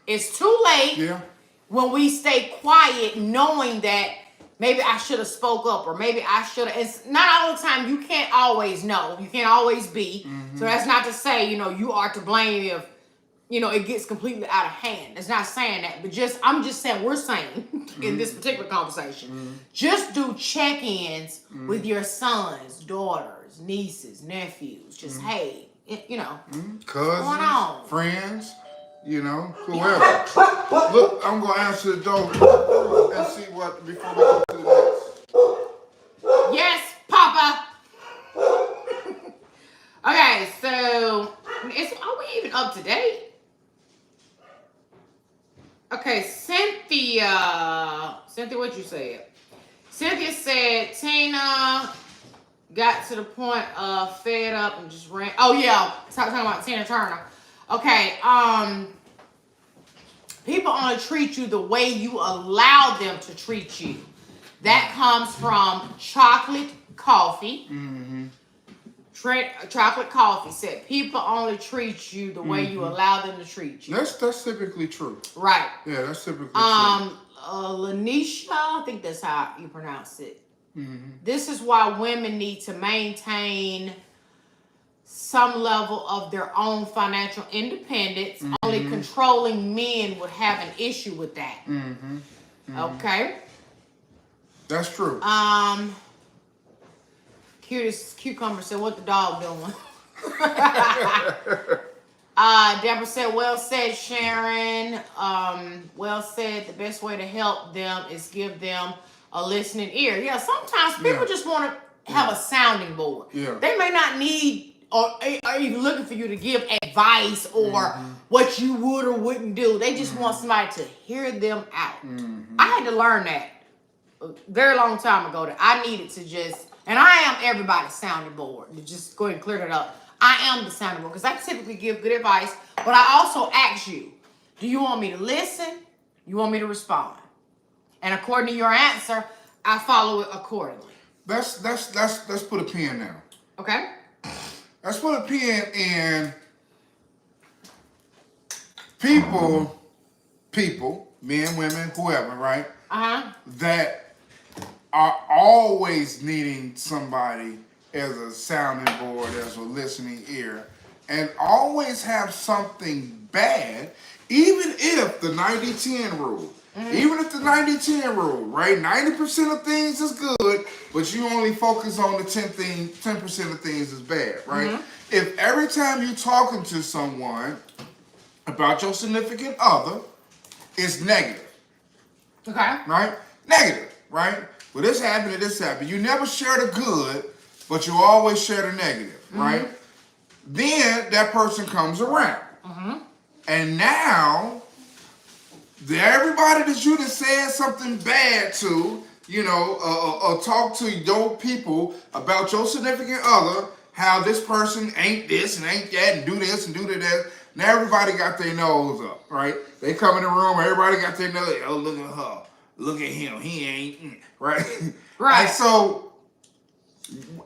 It's too late. Yeah. When we stay quiet, knowing that maybe I should have spoke up, or maybe I should have. It's not all the time. You can't always know. You can't always be. So that's not to say, you are to blame if, it gets completely out of hand. It's not saying that, but I'm just saying, we're saying in this particular conversation, just do check-ins with your sons, daughters, nieces, nephews. Just, hey, cousins, what's going on? friends, whoever. Look, I'm going to answer the door and see what, before we go to the next. Yes, Papa. Okay, so, are we even up to date? Okay, Cynthia, what you said? Cynthia said Tina got to the point of fed up and just ran. Oh yeah, talking about Tina Turner. Okay, people only treat you the way you allow them to treat you. That comes from Chocolate Coffee. Chocolate Coffee said people only treat you the way you allow them to treat you. That's typically true. Right. Yeah, that's typically true. Lanisha, I think that's how you pronounce it. This is why women need to maintain some level of their own financial independence. Only controlling men would have an issue with that. Okay. That's true. Cutest cucumber said, "What the dog doing?" Deborah said, "Well said, Sharon. Well said. The best way to help them is give them a listening ear." Yeah, sometimes people just want to have a sounding board. Yeah. They may not need or even looking for you to give advice or what you would or wouldn't do. They just want somebody to hear them out. I had to learn that a very long time ago, that I needed to just, and I am everybody's sounding board. To just go ahead and clear that up. I am the sounding board because I typically give good advice, but I also ask you, do you want me to listen? You want me to respond? And according to your answer, I follow it accordingly. Let's put a pin now. Okay. Let's put a pin in people, men, women, whoever, right? That are always needing somebody as a sounding board, as a listening ear, and always have something bad, even if the 90-10 rule, even if the 90-10 rule, right? 90% of things is good, but you only focus on the 10% of things is bad, right? If every time you're talking to someone about your significant other, it's negative. Okay. Right? Negative, right? Well, this happened and this happened. You never share the good, but you always share the negative, right? Then that person comes around. And now, everybody that you done said something bad to, talk to your people about your significant other, how this person ain't this and ain't that and do this and do that. Now everybody got their nose up, right? They come in the room, everybody got their nose, oh, look at her. Look at him, he ain't, right? Right. And so,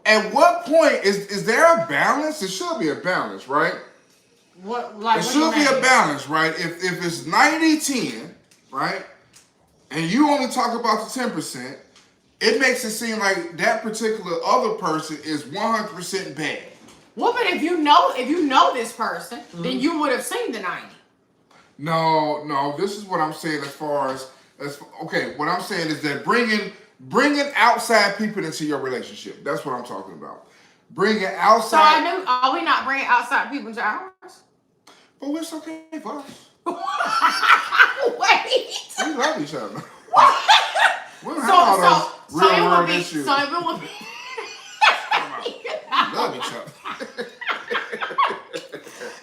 at what point, is there a balance? There should be a balance, right? There should be a balance, right? If it's 90-10, right? And you only talk about the 10%, it makes it seem like that particular other person is 100% bad. Well, but if you know this person, then you would have seen the 90. No, this is what I'm saying as far as okay, what I'm saying is that bringing outside people into your relationship. That's what I'm talking about. Bringing outside. So are we not bringing outside people into ours? But it's okay for us. Wait. We love each other. What? We don't have all those real world issues. So it would be. We love each other.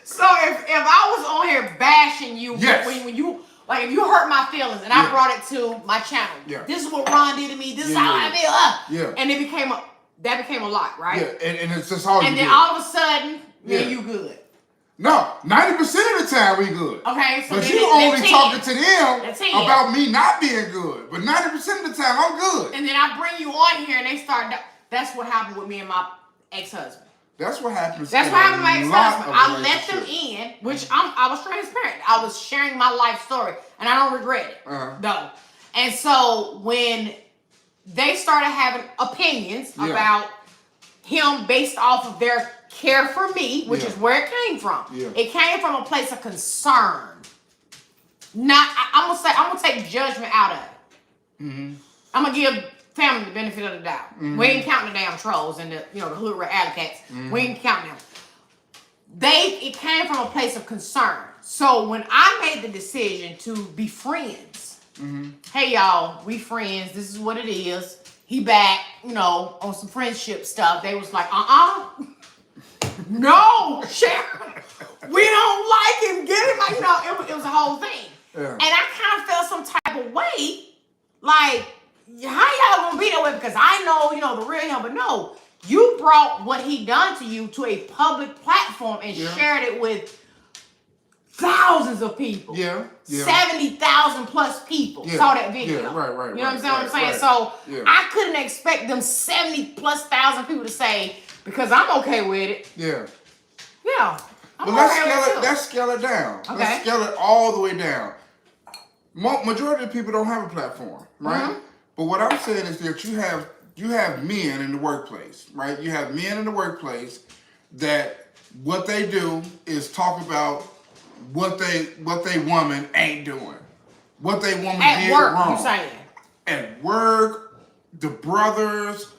So if I was on here bashing you, when you, like, if you hurt my feelings and I brought it to my channel, this is what Ron did to me, this is how I feel, and that became a lot, right? Yeah, and it's just all you And then did. all of a sudden, you good. No, 90% of the time we good. Okay, so but you only talking to them about me not being good. But 90% of the time I'm good. And then I bring you on here and they start. That's what happened with me and my ex-husband. That's what happens. That's what happened with my ex-husband. I let them in, which I was transparent. I was sharing my life story, and I don't regret it, though. And so when they started having opinions about him based off of their care for me, which is where it came from. Yeah. It came from a place of concern. I'm gonna take judgment out of it. Mm-hmm. I'm gonna give family the benefit of the doubt. Mm-hmm. We ain't counting the damn trolls and the hood rat alley cats. Mm-hmm. We ain't counting them. It came from a place of concern. So when I made the decision to be friends, hey y'all, we friends. This is what it is. He back, on some friendship stuff. They was like, no, Sharon, we don't like him. Get him, it was a whole thing. Yeah. And I kind of felt some type of way, like, how y'all gonna be that way? Because I know, the real him, but no, you brought what he done to you to a public platform and shared it with thousands of people. 70,000 plus people saw that video. Right. You know what I'm saying? So I couldn't expect them 70 plus thousand people to say, because I'm okay with it. Yeah. But let's scale it down. Okay. Let's scale it all the way down. Majority of people don't have a platform, right? Mm-hmm. But what I'm saying is that you have men in the workplace, right? You have men in the workplace that what they do is talk about what they woman ain't doing, what they woman did wrong. You saying at work, the brothers,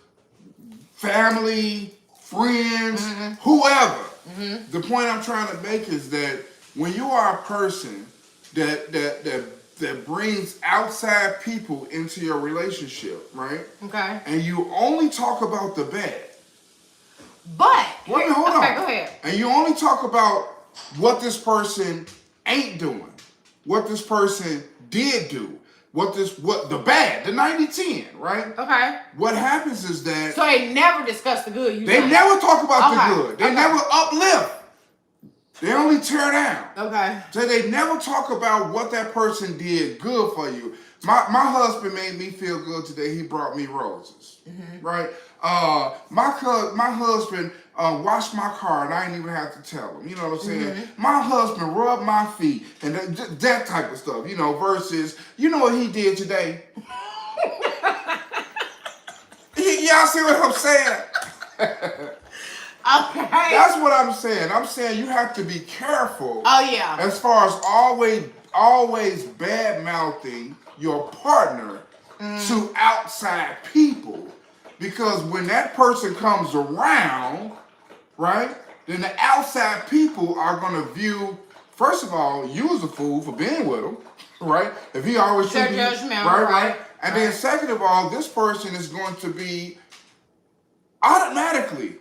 family, friends, whoever. Mm-hmm. The point I'm trying to make is that when you are a person that brings outside people into your relationship, right? Okay. And you only talk about the bad. But hold on. Go ahead. And you only talk about what this person ain't doing, what this person did do, what the bad, the 90-10, right? Okay. What happens is that so they never discuss the good. They never talk about the good. They never uplift. They only tear down. Okay. So they never talk about what that person did good for you. My husband made me feel good today. He brought me roses. Mm-hmm. Right? My husband washed my car and I didn't even have to tell him. You know what I'm saying? Mm-hmm. My husband rubbed my feet and that type of stuff. Versus, what he did today? Y'all see what I'm saying? Okay. That's what I'm saying. I'm saying you have to be careful. Oh yeah. As far as always bad mouthing your partner to outside people, because when that person comes around, right, then the outside people are gonna view, first of all, you as a fool for being with him, right? If he always treats you right, and then second of all, this person is going to be automatically,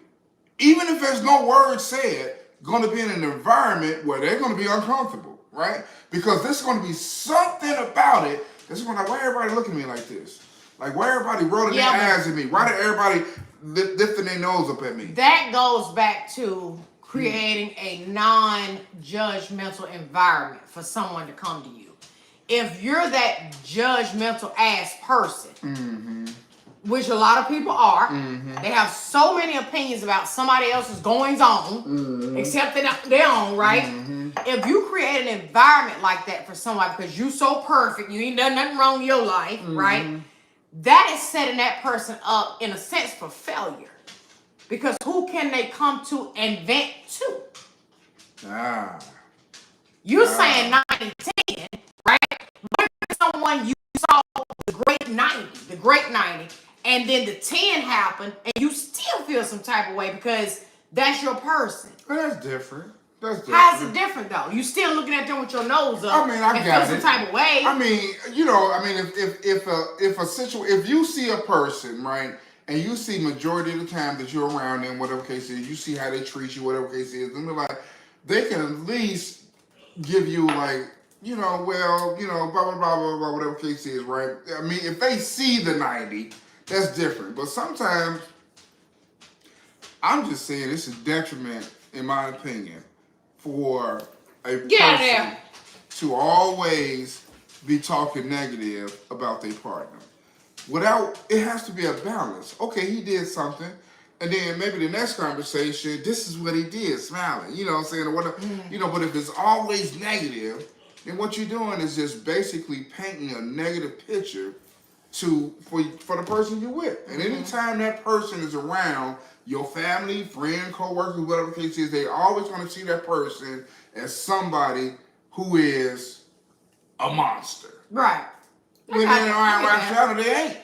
even if there's no word said, going to be in an environment where they're going to be uncomfortable, right? Because there's going to be something about it that's going to like, why everybody looking at me like this? Like, why everybody rolling their eyes at me? Why did everybody lifting their nose up at me? That goes back to creating a non-judgmental environment for someone to come to you. If you're that judgmental ass person, which a lot of people are. Mm-hmm. They have so many opinions about somebody else's goings on, except their own, right? Mm-hmm. If you create an environment like that for somebody because you so perfect, you ain't done nothing wrong in your life, right? That is setting that person up, in a sense, for failure. Because who can they come to and vent to? You're saying 90-10, right? What if someone you saw the great 90, and then the 10 happened, and you still feel some type of way because that's your person? Well, that's different. How's it different though? You still looking at them with your nose up? I mean, I got some type of way. I mean, if you see a person, right, and you see majority of the time that you're around them, whatever case it is, you see how they treat you, whatever case it is, and they're like, they can at least give you like, blah blah blah blah, whatever case it is, right? I mean, if they see the 90, that's different. But sometimes, I'm just saying, it's a detriment, in my opinion, for a person to always be talking negative about their partner. It has to be a balance. Okay, he did something, and then maybe the next conversation, this is what he did, smiling. You know what I'm saying? Or whatever. But if it's always negative, then what you're doing is just basically painting a negative picture for the person you're with. And anytime that person is around, your family, friend, co-workers, whatever the case is, they always want to see that person as somebody who is a monster. Right. When they're around Shadow, they ain't.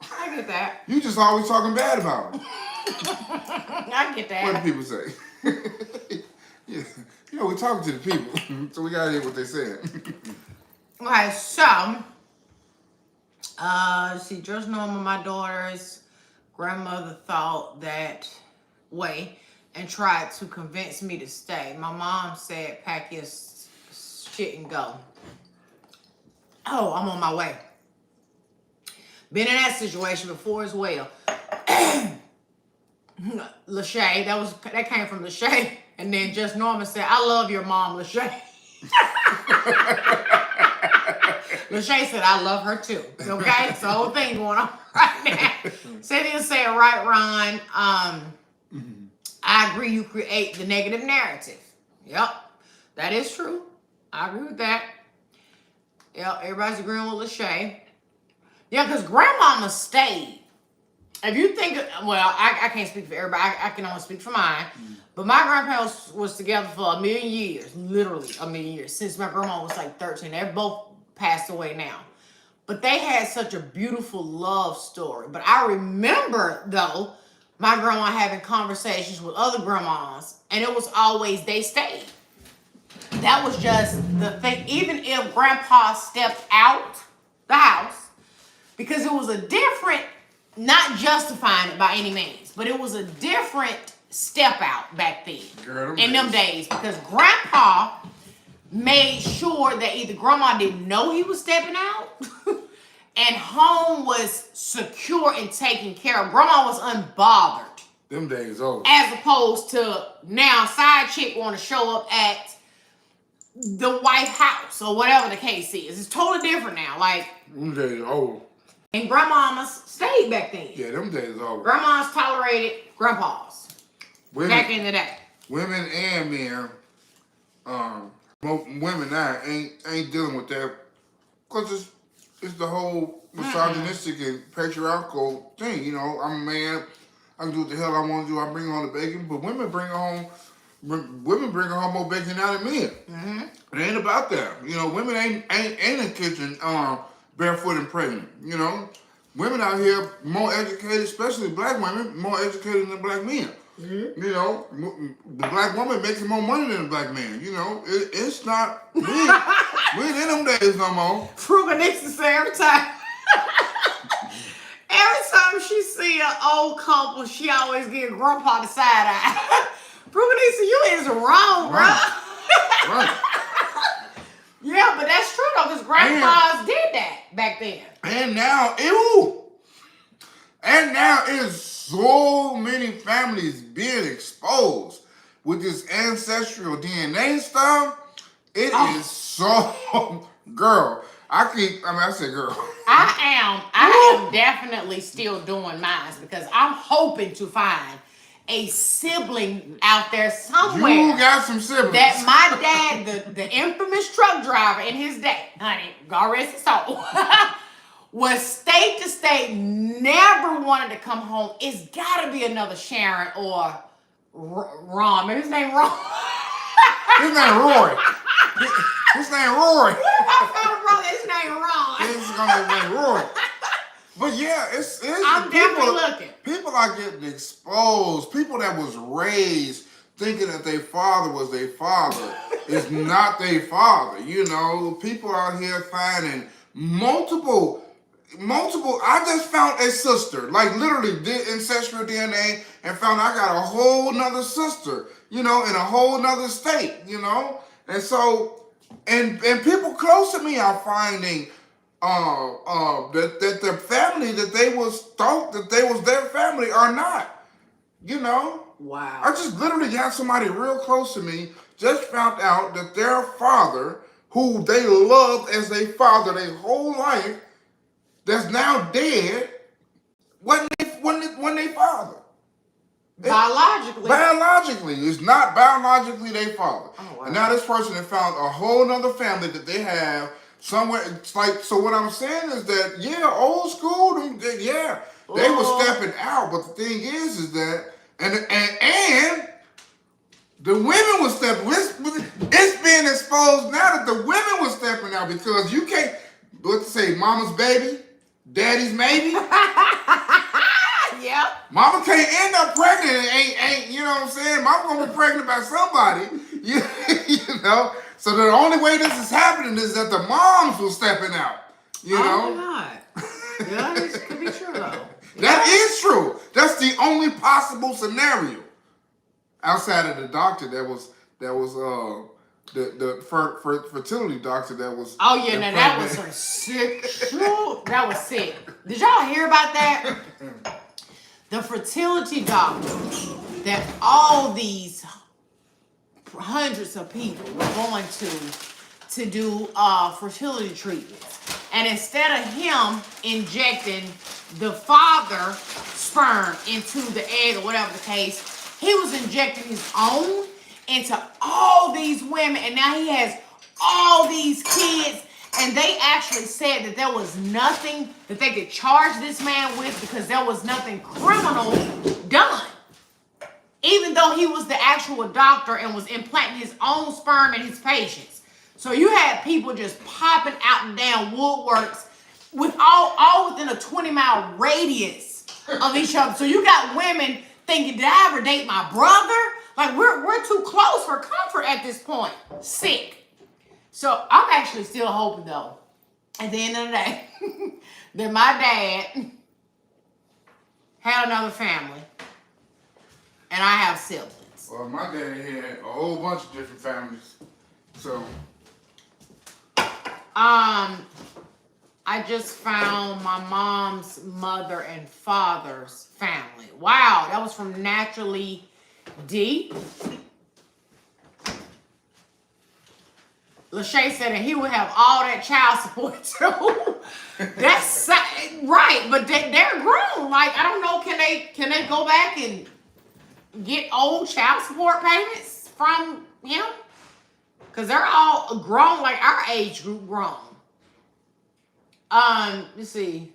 I get that. You just always talking bad about them. I get that. What do people say? Yeah. You know, we're talking to the people, so we gotta hear what they said. Okay, so, see, just knowing my daughter's grandmother thought that way and tried to convince me to stay. My mom said, pack your shit and go. Oh, I'm on my way. Been in that situation before as well. Lachey, that came from Lachey. And then just Norman said, I love your mom, Lachey. Lachey said, I love her too. Okay? It's the whole thing going on right now. Cynthia said, right, Ron. I agree you create the negative narrative. Yep. That is true. I agree with that. Yep, everybody's agreeing with Lachey. Yeah, because grandmama stayed. If you think, well, I can't speak for everybody. I can only speak for mine. But my grandparents was together for 1,000,000 years. Literally 1,000,000 years. Since my grandma was like 13. They're both passed away now. But they had such a beautiful love story. But I remember, though, my grandma having conversations with other grandmas. And it was always they stayed. That was just the thing. Even if grandpa stepped out the house, because it was a different, not justifying it by any means, but it was a different step out back then. Girl, in them days. Because grandpa made sure that either grandma didn't know he was stepping out and home was secure and taken care of. Grandma was unbothered. Them days over. As opposed to now side chick want to show up at the White House or whatever the case is. It's totally different now. Like, them days over. And grandmamas stayed back then. Yeah, them days over. Grandmas tolerated grandpas back in the day. Women and men, women now ain't dealing with that because it's the whole misogynistic and patriarchal thing. You know, I'm a man. I can do what the hell I want to do. I bring home the bacon, but women bring home more bacon now than men. It ain't about that. You know, women ain't in the kitchen barefoot and pregnant. You know, women out here more educated, especially black women, more educated than black men. You know, the black woman making more money than the black man. You know, it's not, we ain't in them days no more. Fruga needs to say every time she see an old couple, she always give grandpa the side eye. Fruga needs to, you is wrong, bro. Right. Yeah, but that's true though, because grandpas did that back then. And now, it's so many families being exposed with this ancestral DNA stuff. It is so, girl. I said girl. I am definitely still doing mine because I'm hoping to find a sibling out there somewhere. You got some siblings. That my dad, the infamous truck driver in his day, honey, God rest his soul, was state to state, never wanted to come home. It's got to be another Sharon or Ron. Maybe his name Ron. His name Roy. His name Roy. His name Ron. His name Roy. But yeah, it's I'm definitely looking. People are getting exposed. People that was raised thinking that their father was their father is not their father. You know, people out here finding multiple. I just found a sister, like literally did ancestral DNA and found I got a whole nother sister, you know, in a whole nother state, you know, and so and people close to me are finding. That their family that they was thought that they was their family are not, you know. Wow. I just literally got somebody real close to me just found out that their father, who they loved as their father their whole life, that's now dead, wasn't they father. Biologically, it's not biologically their father. Oh, wow. And now this person has found a whole nother family that they have somewhere, it's like, so what I'm saying is that, yeah, old school, they were stepping out, but the thing is that, and the women were stepping, it's being exposed now that the women were stepping out, because you can't, let's say, mama's baby, daddy's maybe. Yeah. Mama can't end up pregnant and ain't, you know what I'm saying? Mama gonna be pregnant by somebody, you know? So the only way this is happening is that the moms were stepping out, you know? Oh my God. Yeah, this could be true though. That is true. That's the only possible scenario. Outside of the doctor that was the fertility doctor that was. Oh yeah, now that was some sick. That was sick. Did y'all hear about that? The fertility doctor that all these hundreds of people were going to do fertility treatments, and instead of him injecting the father sperm into the egg or whatever the case, he was injecting his own into all these women, and now he has all these kids. And they actually said that there was nothing that they could charge this man with because there was nothing criminal done. Even though he was the actual doctor and was implanting his own sperm in his patients. So you had people just popping out and down woodworks with all within a 20-mile radius of each other. So you got women thinking, did I ever date my brother? Like we're too close for comfort at this point. Sick. So I'm actually still hoping though, at the end of the day, that my dad had another family and I have siblings. Well, my dad had a whole bunch of different families. So I just found my mom's mother and father's family. Wow, that was from Naturally D. Lachey said that he would have all that child support too. That's right, but they're grown. Like, I don't know, can they go back and get old child support payments from him? Because they're all grown, like our age group grown. Let's see.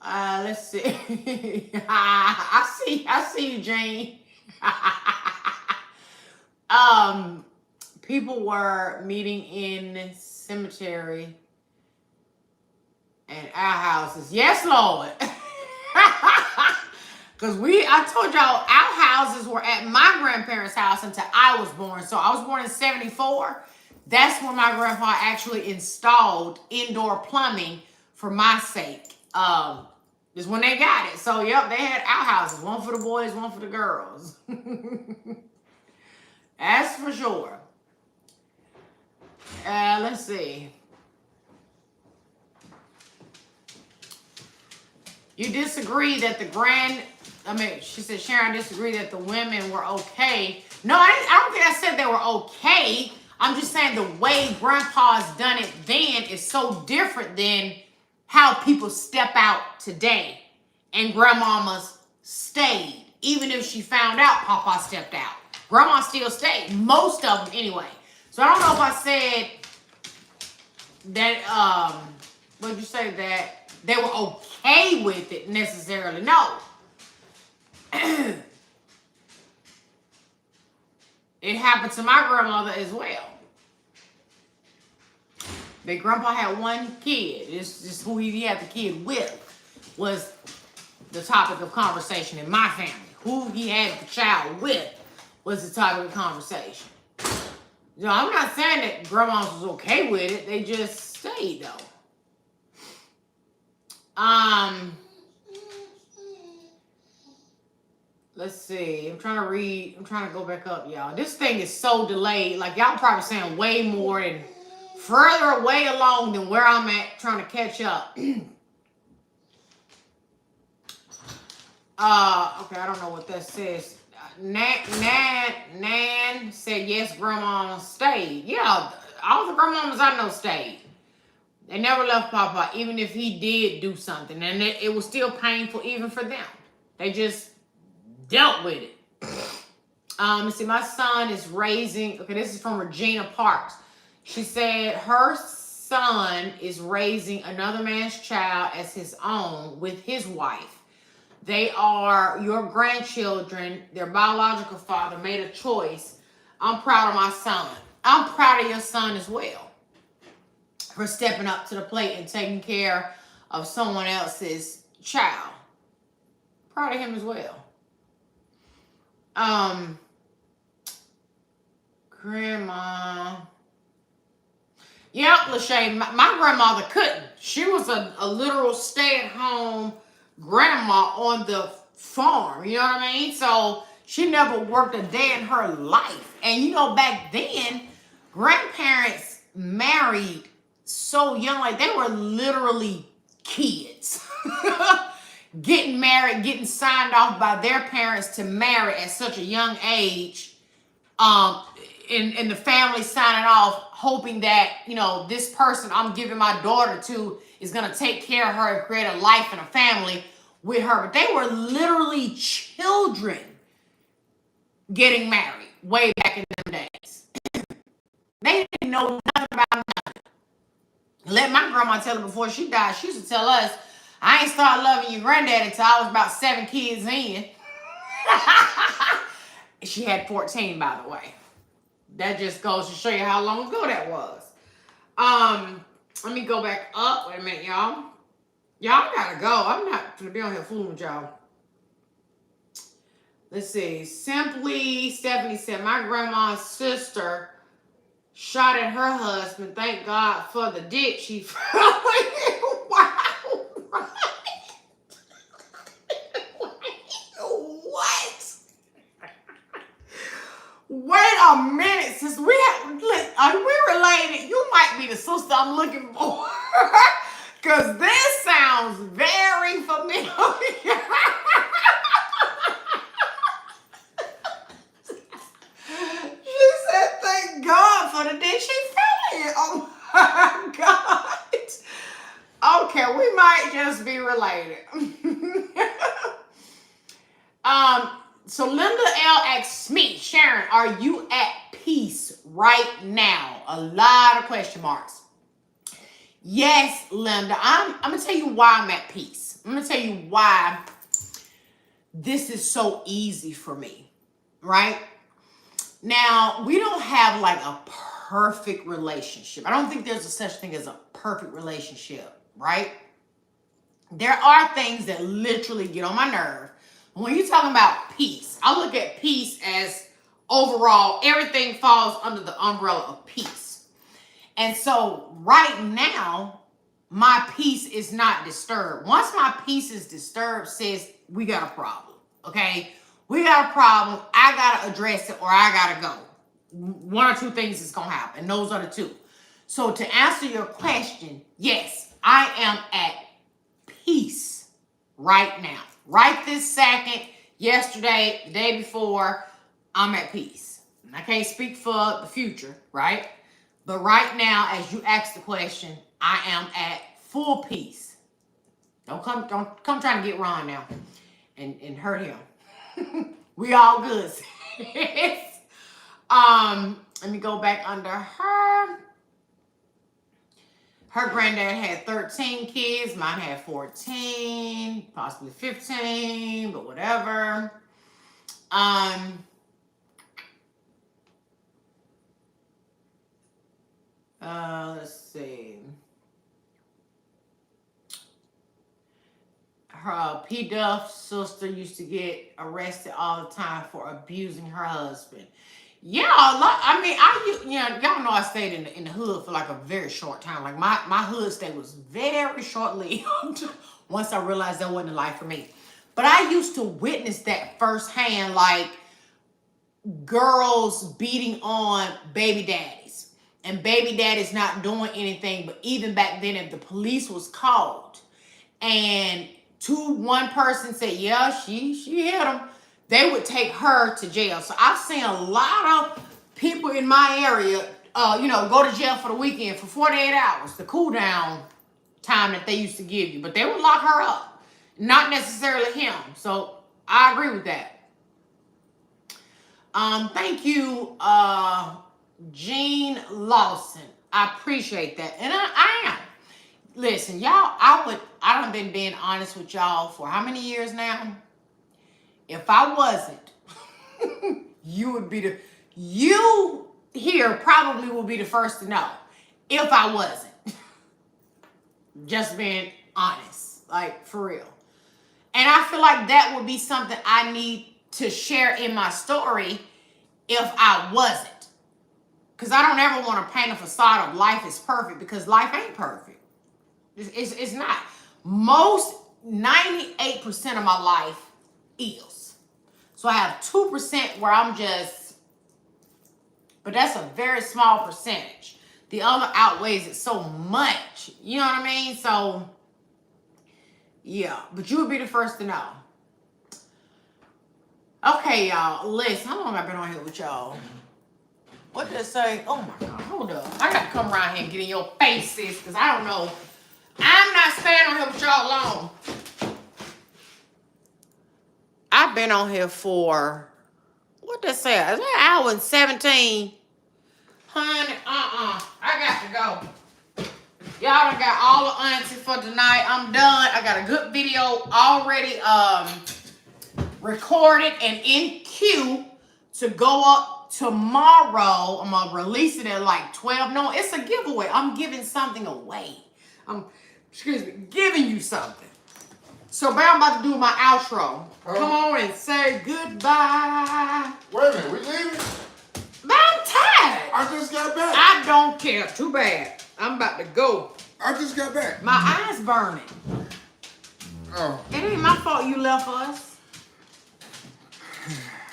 Let's see. I see you, Jane. People were meeting in cemetery and our houses. Yes, Lord. Because I told y'all, our houses were at my grandparents' house until I was born. So I was born in 74. That's when my grandpa actually installed indoor plumbing for my sake. Is when they got it. So, yep, they had our houses. One for the boys, one for the girls. That's for sure. Let's see. You disagree that she said, Sharon, I disagree that the women were okay. No, I don't think I said they were okay. I'm just saying the way grandpa's done it then is so different than how people step out today. And grandmama's stayed. Even if she found out Papa stepped out. Grandma still stayed. Most of them anyway. So I don't know if I said that, what'd you say, that they were okay with it necessarily. No. It happened to my grandmother as well. That grandpa had one kid. It's just who he had the kid with was the topic of conversation in my family. Who he had the child with was the topic of conversation. You know, I'm not saying that grandma was okay with it. They just stayed though. Let's see. I'm trying to read. I'm trying to go back up, y'all. This thing is so delayed. Like, y'all probably saying way more and further away along than where I'm at trying to catch up. Okay, I don't know what that says. Nan said, yes, grandma stayed. Yeah, all the grandmamas I know stayed. They never left Papa, even if he did do something. And it was still painful even for them. They just dealt with it. Let's see, my son is raising, okay, this is from Regina Parks. She said her son is raising another man's child as his own with his wife. They are your grandchildren. Their biological father made a choice. I'm proud of my son. I'm proud of your son as well for stepping up to the plate and taking care of someone else's child. Proud of him as well. Grandma. Yep, Lachey, my grandmother couldn't. She was a literal stay-at-home grandma on the farm, you know what I mean? So she never worked a day in her life. And you know, back then, grandparents married so young, like they were literally kids. Getting married, getting signed off by their parents to marry at such a young age. In the family signing off, hoping that, you know, this person I'm giving my daughter to is going to take care of her and create a life and a family with her. But they were literally children getting married way back in them days. They didn't know nothing about nothing. Let my grandma tell her before she died, she used to tell us, I ain't started loving your granddad until I was about 7 kids in. She had 14, by the way. That just goes to show you how long ago that was. Let me go back up. Wait a minute, y'all. Y'all gotta go. I'm not gonna be on here fooling with y'all. Let's see. Simply Stephanie said, my grandma's sister shot at her husband. Thank God for the ditch he fell in. Wow. What? Wait a minute, sis. Are we related? You might be the sister I'm looking for. Because this sounds very familiar. She said, thank God for the day she fell in. Oh my God. Okay, we might just be related. So Linda L. asks me, Sharon, are you at peace right now? A lot of question marks. Yes, Linda. I'm going to tell you why I'm at peace. I'm going to tell you why this is so easy for me, right? Now, we don't have like a perfect relationship. I don't think there's a such thing as a perfect relationship, right? There are things that literally get on my nerve. When you're talking about peace, I look at peace as overall, everything falls under the umbrella of peace. And so right now, my peace is not disturbed. Once my peace is disturbed, sis, we got a problem, okay? We got a problem. I got to address it or I got to go. One or two things is going to happen. Those are the two. So to answer your question, yes, I am at peace right now. Right this second, yesterday, the day before, I'm at peace. And I can't speak for the future, right? But right now, as you ask the question, I am at full peace. Don't come trying to get Ron now and hurt him. We all good. Let me go back under her. Her granddad had 13 kids. Mine had 14, possibly 15, but whatever. Let's see. Her P. Duff's sister used to get arrested all the time for abusing her husband. Yeah, y'all know I stayed in the hood for like a very short time. Like my hood stay was very short-lived once I realized that wasn't the life for me. But I used to witness that firsthand, like girls beating on baby daddies and baby daddies not doing anything. But even back then, if the police was called and one person said, yeah, she hit him, they would take her to jail. So I've seen a lot of people in my area, go to jail for the weekend for 48 hours, the cool down time that they used to give you. But they would lock her up, not necessarily him. So I agree with that. Thank you, Jean Lawson. I appreciate that. And I am. Listen, y'all, I done been being honest with y'all for how many years now? If I wasn't, you here probably will be the first to know. If I wasn't. Just being honest. Like, for real. And I feel like that would be something I need to share in my story if I wasn't. Because I don't ever want to paint a facade of life is perfect, because life ain't perfect. It's not. Most 98% of my life is. So I have 2% where I'm just, but that's a very small percentage. The other outweighs it so much. You know what I mean? So, yeah. But you would be the first to know. Okay, y'all. Listen, how long have I been on here with y'all? What did it say? Oh my God, hold up. I got to come around here and get in your faces, because I don't know. I'm not staying on here with y'all long. I've been on here for, what did it say? Is that an hour and 17? Honey, I got to go. Y'all done got all the answers for tonight. I'm done. I got a good video already recorded and in queue to go up tomorrow. I'm gonna release it at like 12. No, it's a giveaway. I'm giving something away. I'm giving you something. So now I'm about to do my outro. Come on and say goodbye. Wait a minute, we leaving? Man, I'm tired. I just got back. I don't care. Too bad. I'm about to go. I just got back. My eyes burning. Oh. It ain't my fault you left us.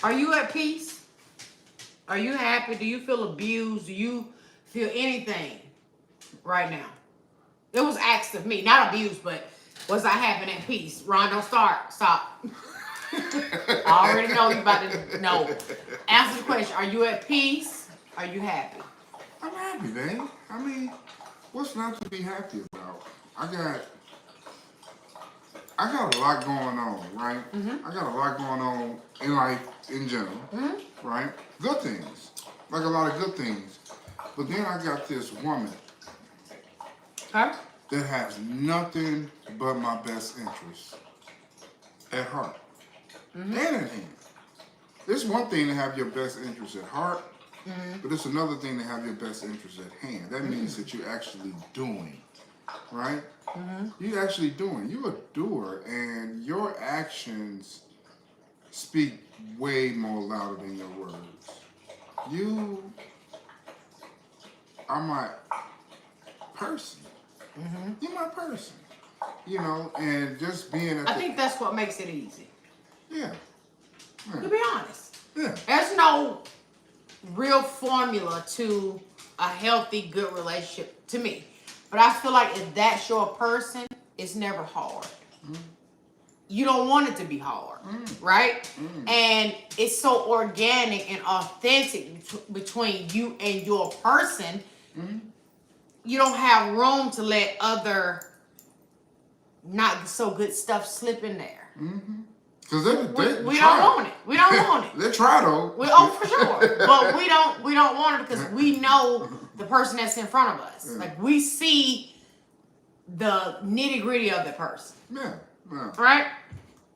Are you at peace? Are you happy? Do you feel abused? Do you feel anything right now? It was asked of me. Not abused, but was I happy and at peace? Ron, don't start. Stop. I already know you about to know. Answer the question. Are you at peace? Are you happy? I'm happy, man. I mean, what's not to be happy about? I got a lot going on, right? I got a lot going on in life in general, right? Good things, like a lot of good things. But then I got this woman that has nothing but my best interests at heart and at hand. It's one thing to have your best interests at heart, but it's another thing to have your best interests at hand. That means that you're actually doing, right? You're actually doing. You're a doer, and your actions speak way more louder than your words. You are my person. You're my person. You know, and just being at I think that's what makes it easy. Yeah. To be honest. Yeah. There's no real formula to a healthy, good relationship to me. But I feel like if that's your person, it's never hard. You don't want it to be hard, right? And it's so organic and authentic between you and your person. You don't have room to let other not so good stuff slip in there. Because we don't want it. We don't want it. They try though. For sure. But we don't want it because we know the person that's in front of us. Like we see the nitty gritty of the person. Yeah. Right?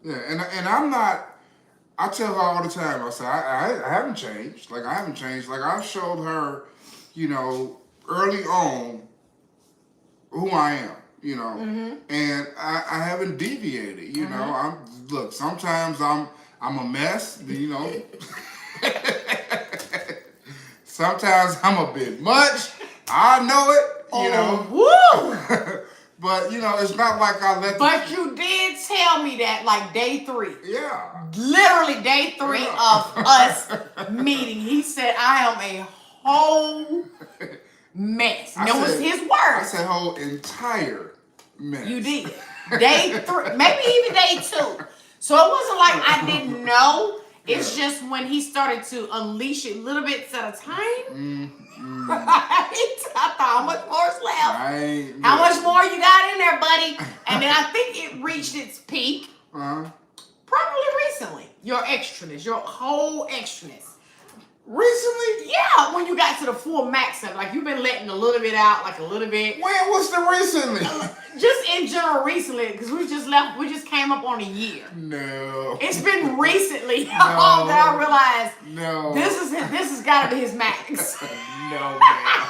Yeah, and I'm not. I tell her all the time. I say I haven't changed. Like I haven't changed. Like I showed her, you know, early on who I am. You know, and I haven't deviated. You know, sometimes I'm a mess. You know, sometimes I'm a bit much. I know it. You know, woo! But, you know, it's not like I let But you did tell me that, like, day 3. Yeah. Literally day 3 of us meeting. He said, I am a whole mess. And it was his words. I said whole entire mess. You did. Day 3. Maybe even day 2. So it wasn't like I didn't know. It's just when he started to unleash it little bits at a time. I thought, how much more is left? How much more you got in there, buddy? And then I think it reached its peak. Probably recently. Your extraness, your whole extraness. Recently? Yeah, when you got to the full max of, like, you've been letting a little bit out, like a little bit. When was the recently? Just in general recently, because we just came up on a year. No. It's been recently that I realized this has got to be his max. No, man.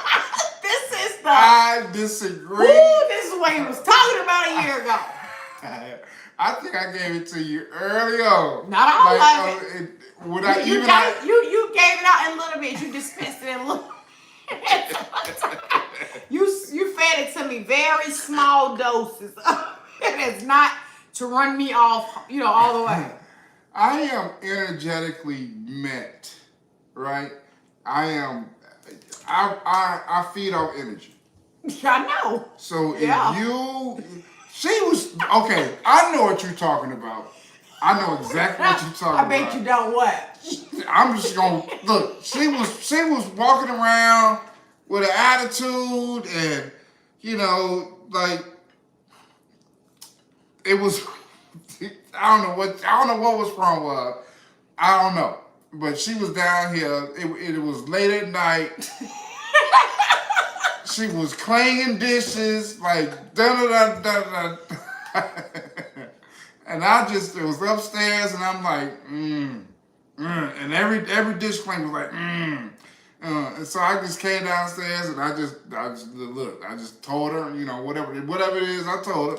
This is the. I disagree. Ooh, this is what he was talking about a year ago. I think I gave it to you early on. Not all of it. Would I You even? You gave it out in a little bit. You dispensed it in a little. You fed it to me very small doses. It is not to run me off, all the way. I am energetically met, right? I feed off energy. I know. So if she was okay. I know what you're talking about. I know exactly what you're talking about. I bet you don't what. I'm just gonna look. She was walking around with an attitude, and like it was. I don't know what was wrong with her. I don't know, but she was down here. It was late at night. She was cleaning dishes, like da. And it was upstairs, and I'm like, and every dish clean was like, and so I just came downstairs, and I just told her, whatever it is, I told her,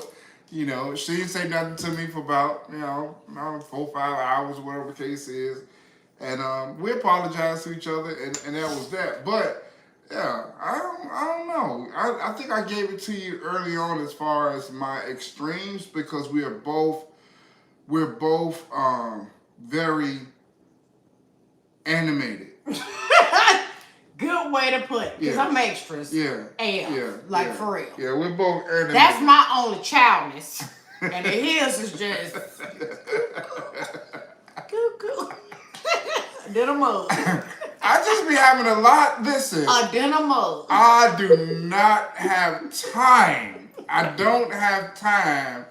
she didn't say nothing to me for about, 4 or 5 hours, whatever the case is, and we apologized to each other, and that was that, but. Yeah, I don't know. I think I gave it to you early on as far as my extremes because we're both very animated. Good way to put it. Because I'm extras. Yeah. For real. Yeah, we're both animated. That's my only childness. And his is just cuckoo. Dinner mug. I just be having a lot. Listen. A dinner mug. I do not have time. I don't have time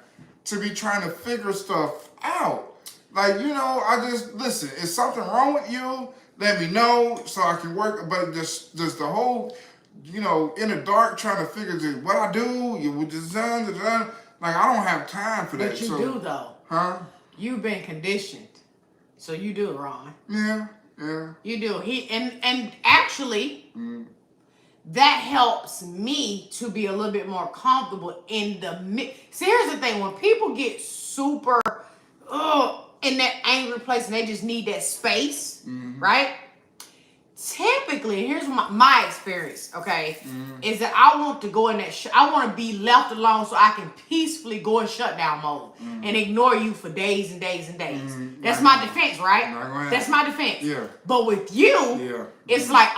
to be trying to figure stuff out. Like, I just, listen, is something wrong with you? Let me know so I can work. But just the whole, in the dark trying to figure what I do, with design, like, I don't have time for that. But you do, though. Huh? You've been conditioned. So you do, Ron. Yeah. You do. And actually, that helps me to be a little bit more comfortable in the mix. See, here's the thing. When people get super in that angry place and they just need that space, right? Typically, here's my experience, okay, is that I want to go in that, I want to be left alone so I can peacefully go in shutdown mode and ignore you for days and days and days. That's my defense, right? That's my defense. Yeah. But with you, it's like,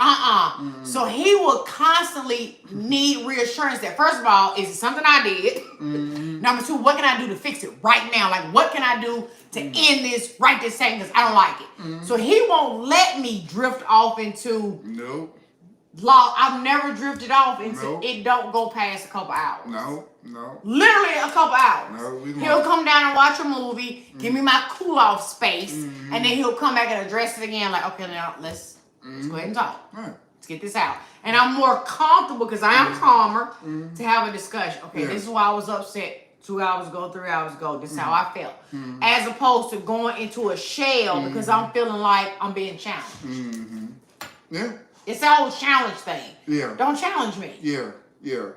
So he will constantly need reassurance that, first of all, is it something I did? Number two, what can I do to fix it right now? Like, what can I do to end this right this second because I don't like it? So he won't let me drift off into I've never drifted off into it don't go past a couple hours. No. Literally a couple hours. No, he'll come down and watch a movie, give me my cool off space, and then he'll come back and address it again like, okay, now let's go ahead and talk. Let's get this out. And I'm more comfortable because I am calmer to have a discussion. Okay, this is why I was upset 2 hours ago, 3 hours ago. This is how I felt. As opposed to going into a shell because I'm feeling like I'm being challenged. Yeah. It's the whole challenge thing. Yeah. Don't challenge me. Yeah.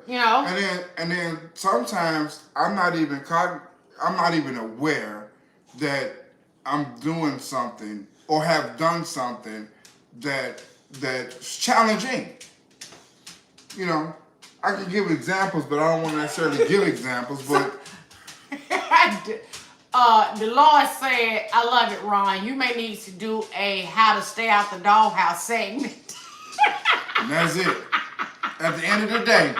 And then sometimes I'm not even aware that I'm doing something or have done something that's challenging. I can give examples, but I don't want to necessarily give examples, but the Lord said, I love it, Ron. You may need to do a how to stay out the doghouse segment. And that's it. At the end of the day.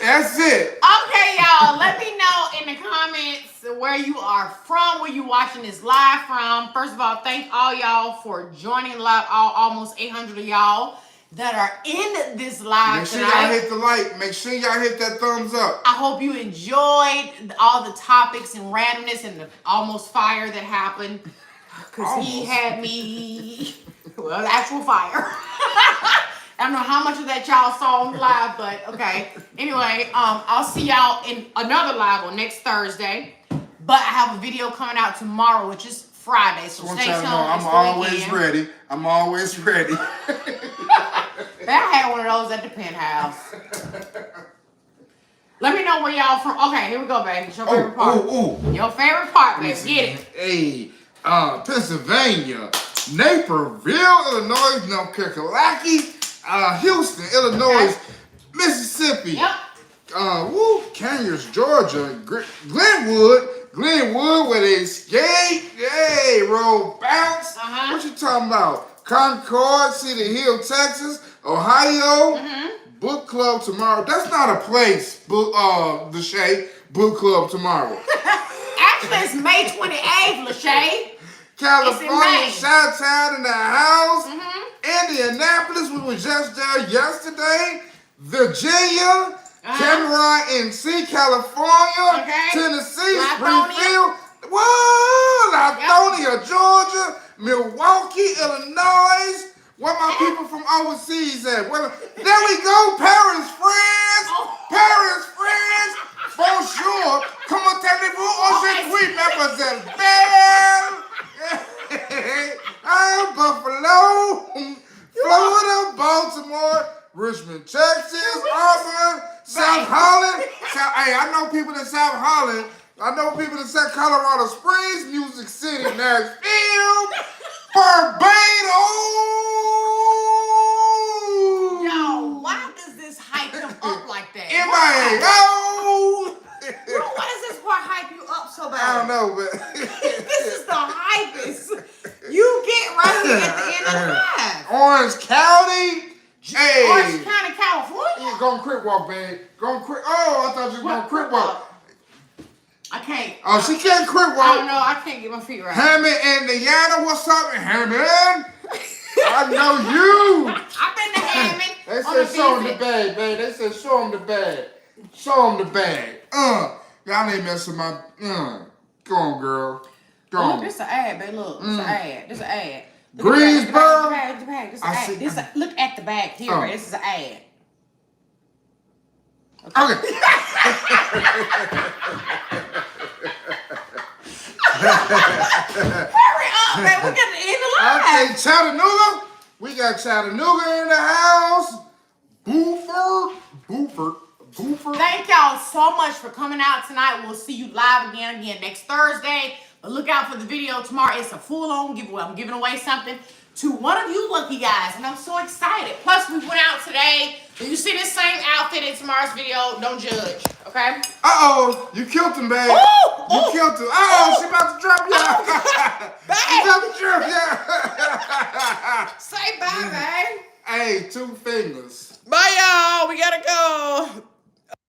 That's it. Okay, y'all. Let me know in the comments where you are from, where you watching this live from. First of all, thank all y'all for joining live. Almost 800 of y'all that are in this live tonight. Make sure y'all hit the like. Make sure y'all hit that thumbs up. I hope you enjoyed all the topics and randomness and the almost fire that happened. Because he had me, well, actual fire. I don't know how much of that y'all saw on live, but okay. Anyway, I'll see y'all in another live on next Thursday. But I have a video coming out tomorrow, which is Friday. So stay tuned. I'm always ready. I'm always ready. I had one of those at the penthouse. Let me know where y'all from. Okay, here we go, baby. It's your favorite part. Your favorite part, baby. Get it. Hey, Pennsylvania, Naperville, Illinois, North Kakalaki, Houston, Illinois, Mississippi. Yep. Conyers, Georgia, Glenwood, where they skate, yay, roll, bounce. What you talking about? Concord, City Hill, Texas, Ohio. Book club tomorrow. That's not a place. Lachey. Book club tomorrow. Actually, it's May 28th, Lachey. California, Shoutouts in the house. Indianapolis, we were just there yesterday. Virginia, Cameraman, NC, California, Tennessee, Springfield. Whoa, Lithonia, Georgia, Milwaukee, Illinois. Where my people from overseas at? Well, there we go, Paris, France. Paris, France. For sure. Comment allez-vous aujourd'hui, mademoiselle Belle? Buffalo, Florida, Baltimore, Richmond, Texas, Auburn, South Holland. Hey, I know people in South Holland. I know people in South Colorado Springs, Music City, Nashville, Barbados. Yo, why does this hype them up like that? Bro, why does this part hype you up so bad? I don't know, but this is the hypest you get right here at the end of the live. Orange County. Hey. Orange County, California. Yeah, go on crip walk, babe. Go on crip. Oh, I thought you were going to crip walk. I can't. Oh, she can't crip walk. I don't know. I can't get my feet right. Hammond and Indiana, what's up, Hammond? I know you. I've been to Hammond. They said show him the bag, babe. They said show him the bag. Show him the bag. Y'all ain't messing my. Go on, girl. Go on. This is an ad, babe. Look, this is an ad. This is an ad. Greensboro. This is an ad. Look at the back here. Right? This is an ad. Okay. Hurry up, man. We're getting in the live. Okay, Chattanooga. We got Chattanooga in the house. Buford. Thank y'all so much for coming out tonight. We'll see you live again next Thursday. But look out for the video tomorrow. It's a full-on giveaway. I'm giving away something to one of you lucky guys, and I'm so excited. Plus, we went out today. If you see this same outfit in tomorrow's video, don't judge, okay? Uh-oh, you killed him, babe. Ooh, you killed him. Uh-oh, she about to